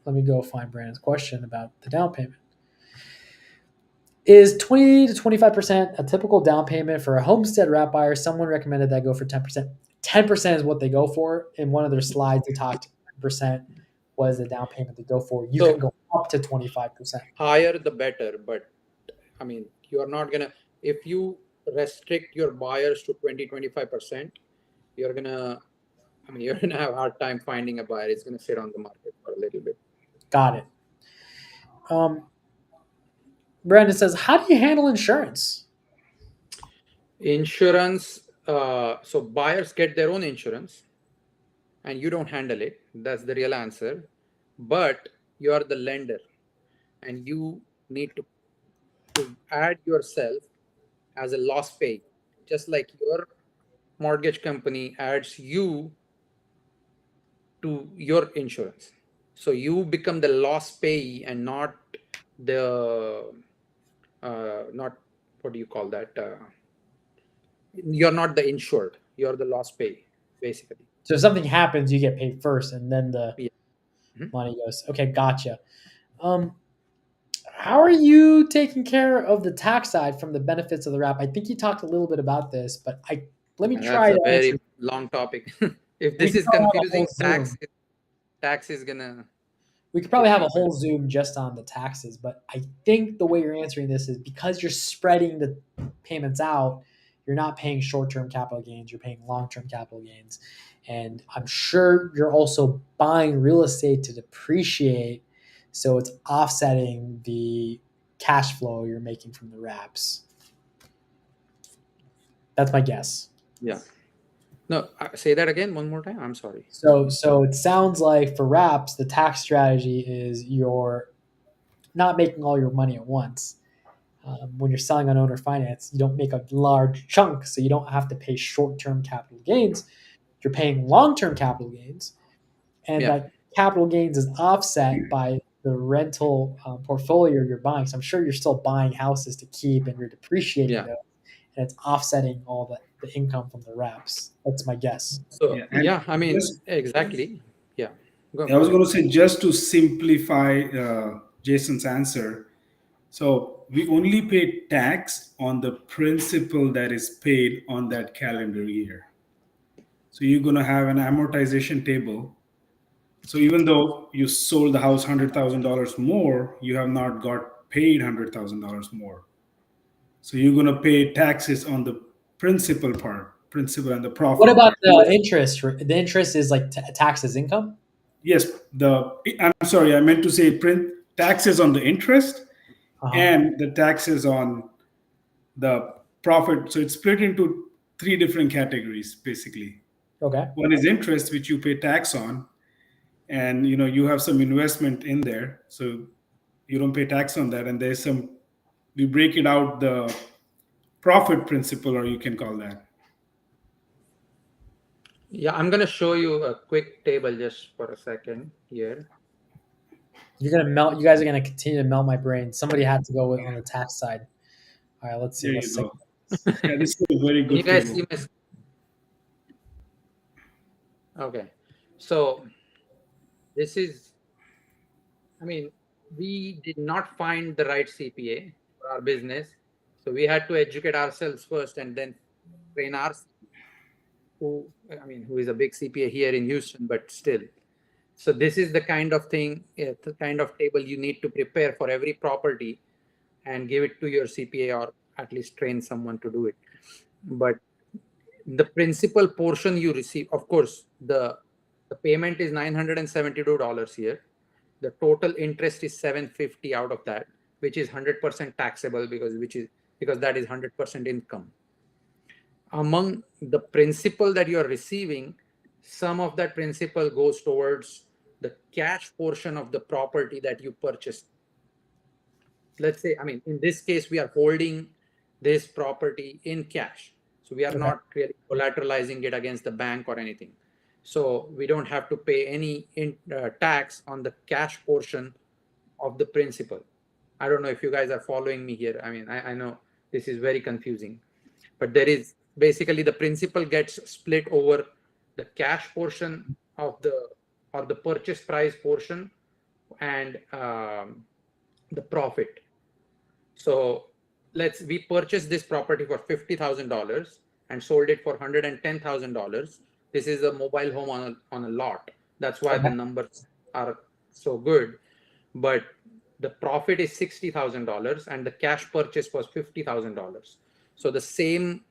Let me go find Brandon's question about the down payment. Is 20 to 25% a typical down payment for a homestead wrap buyer? Someone recommended that I go for 10%. 10% is what they go for. In one of their slides, they talked 10% was the down payment they go for. You can go up to 25%. Higher the better, but I mean, you are not gonna, if you restrict your buyers to 20-25%, you're gonna have a hard time finding a buyer. It's gonna sit on the market for a little bit. Got it. Brandon says, how do you handle insurance? Insurance, so buyers get their own insurance and you don't handle it. That's the real answer. But you are the lender and you need to add yourself as a loss pay, just like your mortgage company adds you to your insurance. So you become the loss payee and not the not, what do you call that? You're not the insured. You're the loss payee, basically. So if something happens, you get paid first, and then the Yeah. money goes. Okay, gotcha. How are you taking care of the tax side from the benefits of the wrap? I think you talked a little bit about this, but let me try That's a to answer. very long topic. If We this could is probably have a whole confusing, Zoom. tax is gonna. We could probably have a whole Zoom just on the taxes, but I think the way you're answering this is because you're spreading the payments out, you're not paying short-term capital gains, you're paying long-term capital gains. And I'm sure you're also buying real estate to depreciate, so it's offsetting the cash flow you're making from the wraps. That's my guess. Yeah. No, say that again one more time. I'm sorry. So it sounds like for wraps, the tax strategy is you're not making all your money at once. When you're selling on owner finance, you don't make a large chunk, so you don't have to pay short-term capital gains. You're paying long-term capital gains, and that capital gains is offset by the rental portfolio you're buying. So I'm sure you're still buying houses to keep, and you're depreciating those, and it's offsetting all the income from the wraps. That's my guess. So I mean, exactly. Yeah. I was going to say, just to simplify Jason's answer, so we only pay tax on the principal that is paid on that calendar year. So you're going to have an amortization table. So even though you sold the house $100,000 more, you have not got paid $100,000 more. So you're going to pay taxes on the principal part, principal and the profit. What about the interest? The interest is like tax as income? Yes. I'm sorry, I meant to say taxes on the interest and the taxes on the profit. So it's split into three different categories, basically. Okay. One is interest, which you pay tax on, and you have some investment in there, so you don't pay tax on that. And there's we break it out, the profit principle, or you can call that. Yeah, I'm gonna show you a quick table just for a second here. You're gonna melt. You guys are gonna continue to melt my brain. Somebody had to go on the tax side. All right, let's see. There you go. Yeah, this is a very good. You guys see my... Okay, so this is, I mean, we did not find the right CPA for our business, so we had to educate ourselves first and then train our who is a big CPA here in Houston, but still. So this is the kind of thing, the kind of table you need to prepare for every property and give it to your CPA, or at least train someone to do it. But the principal portion you receive, of course, the payment is $972 here. The total interest is $750 out of that, which is 100% taxable because that is 100% income. among the principal that you're receiving, some of that principal goes towards the cash portion of the property that you purchased. Let's say, I mean, in this case, we are holding this property in cash. So we are not really collateralizing it against the bank or anything. So we don't have to pay any tax on the cash portion of the principal. I don't know if you guys are following me here. I mean, I know this is very confusing, but there is basically the principal gets split over the cash portion of the or the purchase price portion and the profit. So we purchased this property for $50,000 and sold it for $110,000. This is a mobile home on a lot. That's why the numbers are so good. But the profit is $60,000 and the cash purchase was $50,000. So the same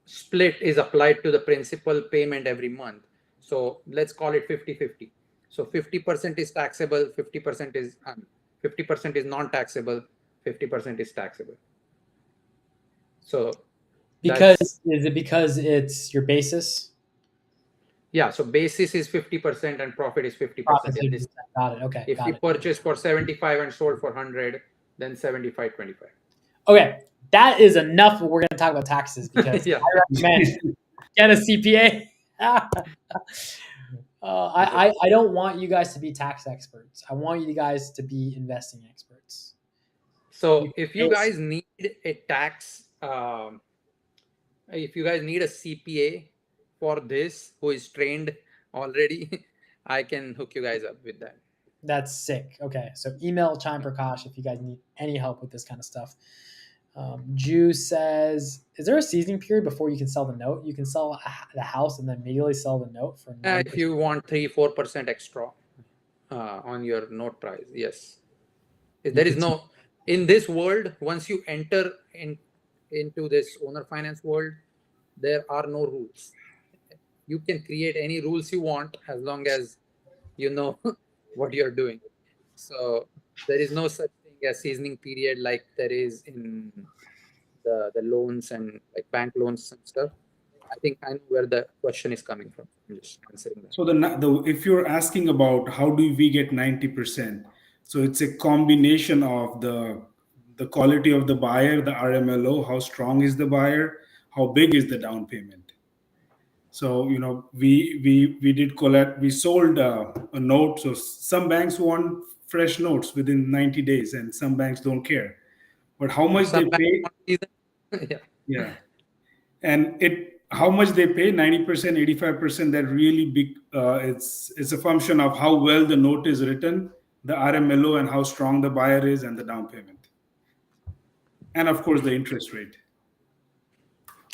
split is applied to the principal payment every month. So let's call it 50-50. So 50% is taxable, 50% is 50% is non-taxable, 50% is taxable. So Because is it because it's your basis? yeah, so basis is 50% and profit is 50%. Profit Yeah, 50%. Got it. Okay. if Got you it. purchase for 75 and sold for 100, then 75-25. Okay. That is enough. We're going to talk about taxes because Yeah. I recommend get a CPA. I don't want you guys to be tax experts. I want you guys to be investing experts. So if you guys need a tax, if you guys need a CPA for this who is trained already, I can hook you guys up with that. That's sick. Okay. So email Chime Prakash if you guys need any help with this kind of stuff. Jew says, is there a seasoning period before you can sell the note? You can sell the house and then immediately sell the note for 90%. If you want 3-4% extra on your note price, yes. There is no, in this world, once you enter into this owner finance world, there are no rules. You can create any rules you want as long as you know what you're doing. So there is no such thing as seasoning period like there is in the loans and like bank loans and stuff. I think I know where the question is coming from. I'm just answering that. So if you're asking about how do we get 90%, so it's a combination of the quality of the buyer, the RMLO, how strong is the buyer, how big is the down payment. So we did collect, we sold a note. So some banks want fresh notes within 90 days, and some banks don't care. But how much they pay? Yeah. Yeah, and how much they pay, 90%, 85%, that really big. It's a function of how well the note is written, the RMLO, and how strong the buyer is, and the down payment, and of course the interest rate.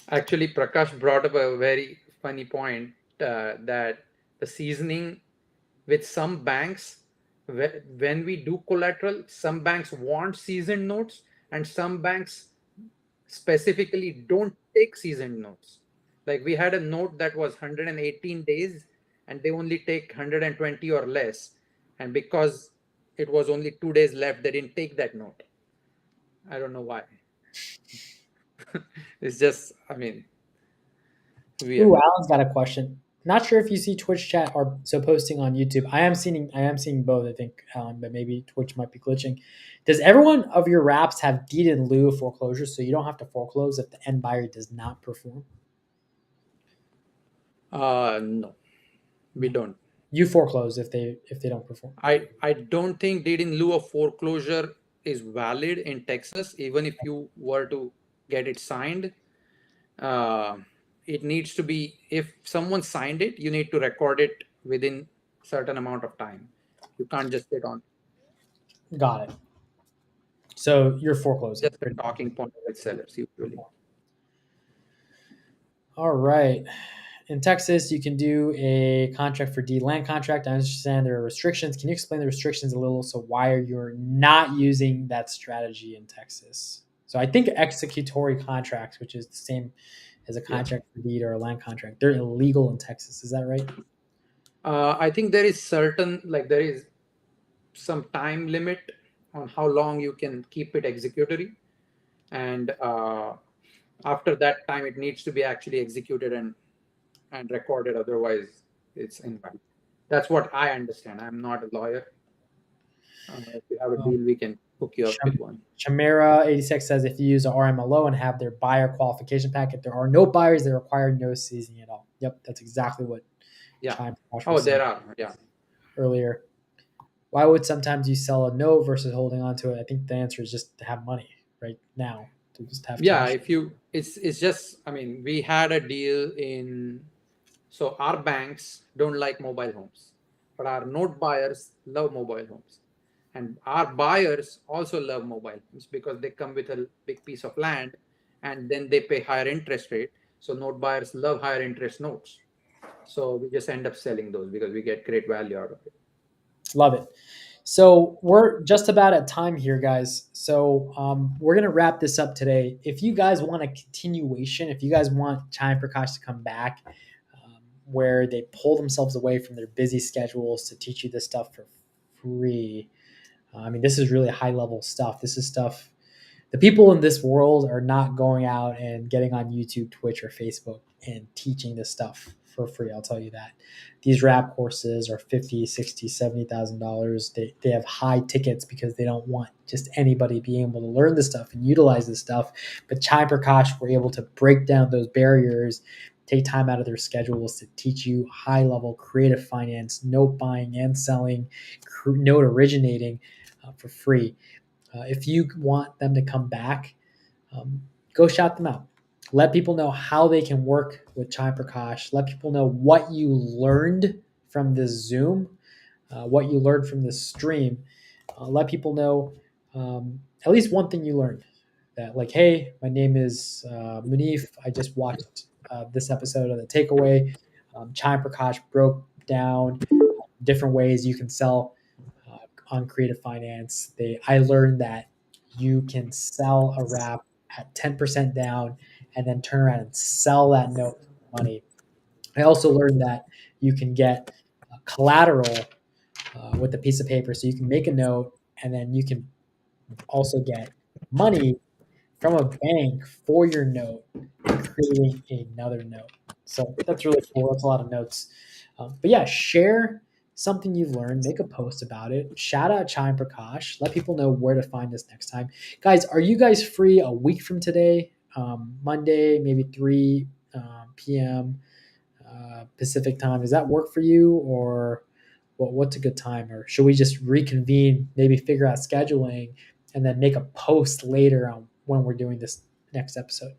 Actually, Prakash brought up a very funny point that the seasoning with some banks, when we do collateral, some banks want seasoned notes and some banks specifically don't take seasoned notes. Like we had a note that was 118 days and they only take 120 or less. And because it was only 2 days left, they didn't take that note. I don't know why. It's just, I mean, weird. Ooh, Alan's got a question. Not sure if you see Twitch chat or so posting on YouTube. I am seeing both, I think, Alan, but maybe Twitch might be glitching. Does everyone of your wraps have deed in lieu of foreclosure, so you don't have to foreclose if the end buyer does not perform? No, we don't. You foreclose if they don't perform. I don't think deed in lieu of foreclosure is valid in Texas, even if you were to get it signed. It needs to be, if someone signed it, you need to record it within certain amount of time. You can't just sit on. Got it. So you're foreclosing. Just a talking point with sellers usually. All right. In Texas, you can do a contract for deed land contract. I understand there are restrictions. Can you explain the restrictions a little? So why are you not using that strategy in Texas? So I think executory contracts, which is the same as a contract for deed or a land contract, they're illegal in Texas. Is that right? I think there is some time limit on how long you can keep it executory. And After that time, it needs to be actually executed and recorded. Otherwise, it's invalid. That's what I understand. I'm not a lawyer. If you have a deal, we can hook you up with one. Chamera86 says if you use a Rmlo and have their buyer qualification packet, there are no buyers that require no seasoning at all. Yep, that's exactly what Chai Prakash was saying There are. Yeah. earlier. Why would sometimes you sell a note versus holding on to it? I think the answer is just to have money right now, to just have Yeah, cash. if you, it's just, I mean, we had a deal in, so our banks don't like mobile homes, but our note buyers love mobile homes, and our buyers also love mobile homes because they come with a big piece of land, and then they pay higher interest rate. So note buyers love higher interest notes, so we just end up selling those because we get great value out of it. Love it. So we're just about at time here, guys. So we're gonna wrap this up today. If you guys want a continuation, if you guys want Chai and Prakash to come back, where they pull themselves away from their busy schedules to teach you this stuff for free. I mean, this is really high level stuff. This is stuff the people in this world are not going out and getting on YouTube, Twitch, or Facebook and teaching this stuff for free. I'll tell you that. These rap courses are $50,000, $60,000, $70,000. They have high tickets because they don't want just anybody being able to learn this stuff and utilize this stuff. But Chai Prakash were able to break down those barriers, take time out of their schedules to teach you high level creative finance, note buying and selling, note originating for free. If you want them to come back, go shout them out. Let people know how they can work with Chai Prakash. Let people know what you learned from this Zoom, what you learned from this stream. Let people know at least one thing you learned. That like, hey, my name is Munif. I just watched this episode of The Takeaway. Chai Prakash broke down different ways you can sell on creative finance. I learned that you can sell a wrap at 10% down and then turn around and sell that note for money. I also learned that you can get collateral with a piece of paper. So you can make a note and then you can also get money from a bank for your note and creating another note. So that's really cool. That's a lot of notes. But yeah, share something you've learned, make a post about it. Shout out Chai and Prakash. Let people know where to find us next time. Guys, are you guys free a week from today? Monday, maybe 3 p.m. Pacific time. Does that work for you, or what's a good time? Or should we just reconvene, maybe figure out scheduling, and then make a post later on when we're doing this next episode?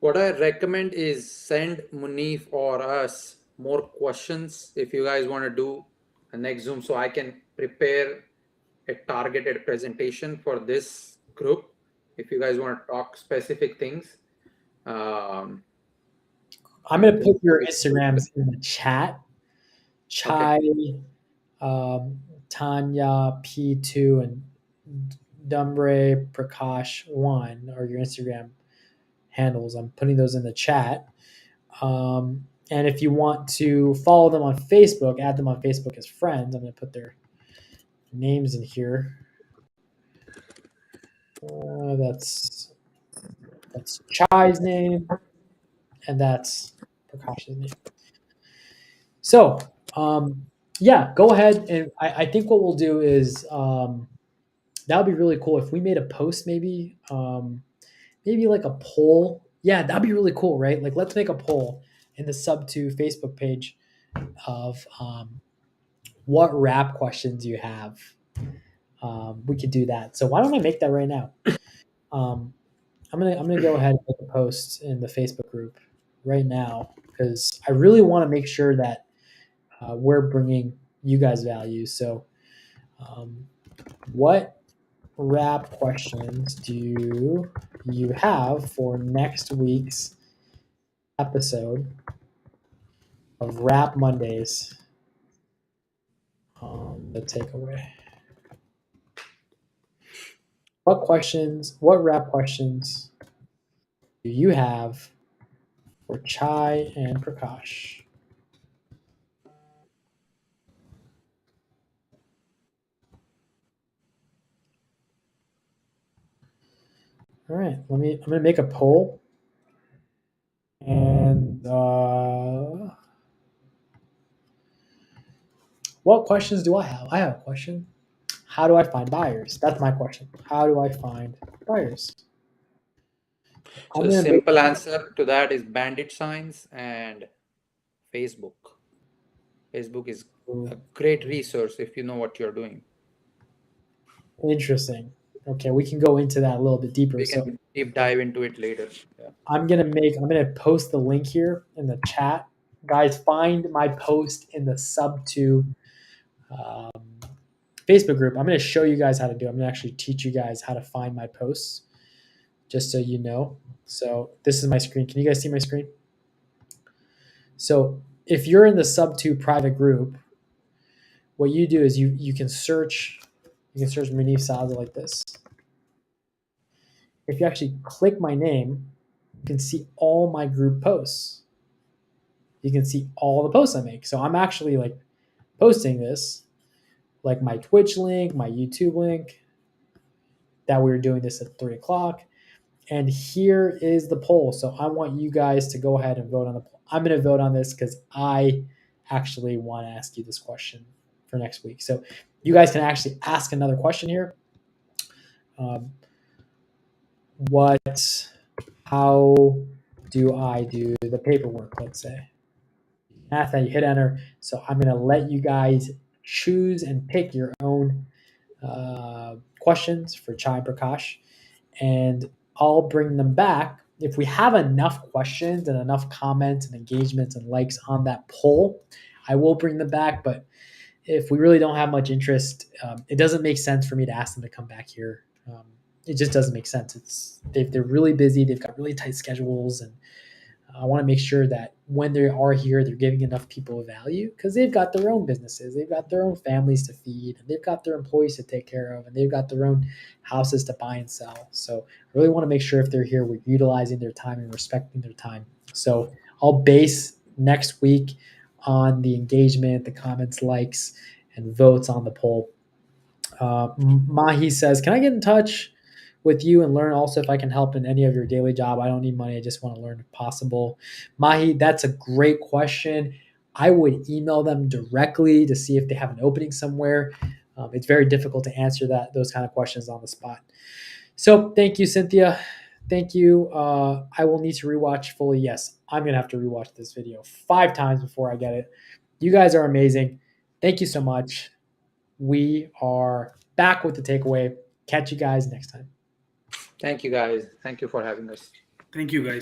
What I recommend is send Munif or us more questions if you guys want to do a next Zoom, so I can prepare a targeted presentation for this group. If you guys want to talk specific things, I'm going to put your Instagrams in the chat. Chai, Tanya P2, and Dumbre Prakash 1 are your Instagram handles. I'm putting those in the chat. And if you want to follow them on Facebook, add them on Facebook as friends. I'm going to put their names in here. That's Chai's name, and that's Prakash's name. So, yeah, go ahead. And I think what we'll do is that would be really cool if we made a post, maybe like a poll. Yeah, that'd be really cool, right? Like, let's make a poll in the Sub2 Facebook page of what rap questions you have. We could do that. So why don't I make that right now? I'm gonna go ahead and make a post in the Facebook group right now because I really want to make sure that we're bringing you guys value. So, what rap questions do you have for next week's episode of Rap Mondays? The takeaway. What rap questions do you have for Chai and Prakash? All right, I'm gonna make a poll, and what questions do I have? I have a question. How do I find buyers? That's my question. How do I find buyers? So I'm the gonna make. simple answer to that is bandit signs and Facebook. Facebook is a great resource if you know what you're doing. Interesting. Okay, we can go into that a little bit deeper. We So can deep dive into it later. Yeah. I'm gonna post the link here in the chat. Guys, find my post in the sub to um, Facebook group. I'm gonna show you guys how to do it. I'm gonna actually teach you guys how to find my posts, just so you know. So this is my screen. Can you guys see my screen? So if you're in the sub to private group, what you do is you can search Munif Saza like this. If you actually click my name, you can see all my group posts. You can see all the posts I make. So I'm actually like posting this, like my Twitch link, my YouTube link, that we were doing this at 3 o'clock. And here is the poll. So I want you guys to go ahead and vote on the poll. I'm going to vote on this because I actually want to ask you this question for next week. So you guys can actually ask another question here. How do I do the paperwork, let's say? After you hit enter. So I'm going to let you guys choose and pick your own questions for Chai Prakash, and I'll bring them back. If we have enough questions and enough comments and engagements and likes on that poll, I will bring them back. But if we really don't have much interest, it doesn't make sense for me to ask them to come back here. It just doesn't make sense. They're really busy. They've got really tight schedules, and I want to make sure that when they are here, they're giving enough people value because they've got their own businesses, they've got their own families to feed, and they've got their employees to take care of, and they've got their own houses to buy and sell. So I really want to make sure if they're here, we're utilizing their time and respecting their time. So I'll base next week on the engagement, the comments, likes, and votes on the poll. Mahi says, "Can I get in touch with you and learn also if I can help in any of your daily job? I don't need money. I just want to learn if possible." Mahi, that's a great question. I would email them directly to see if they have an opening somewhere. It's very difficult to answer those kind of questions on the spot. So thank you, Cynthia. Thank you. I will need to rewatch fully. Yes, I'm going to have to rewatch this video 5 times before I get it. You guys are amazing. Thank you so much. We are back with the takeaway. Catch you guys next time. Thank you, guys. Thank you for having us. Thank you, guys.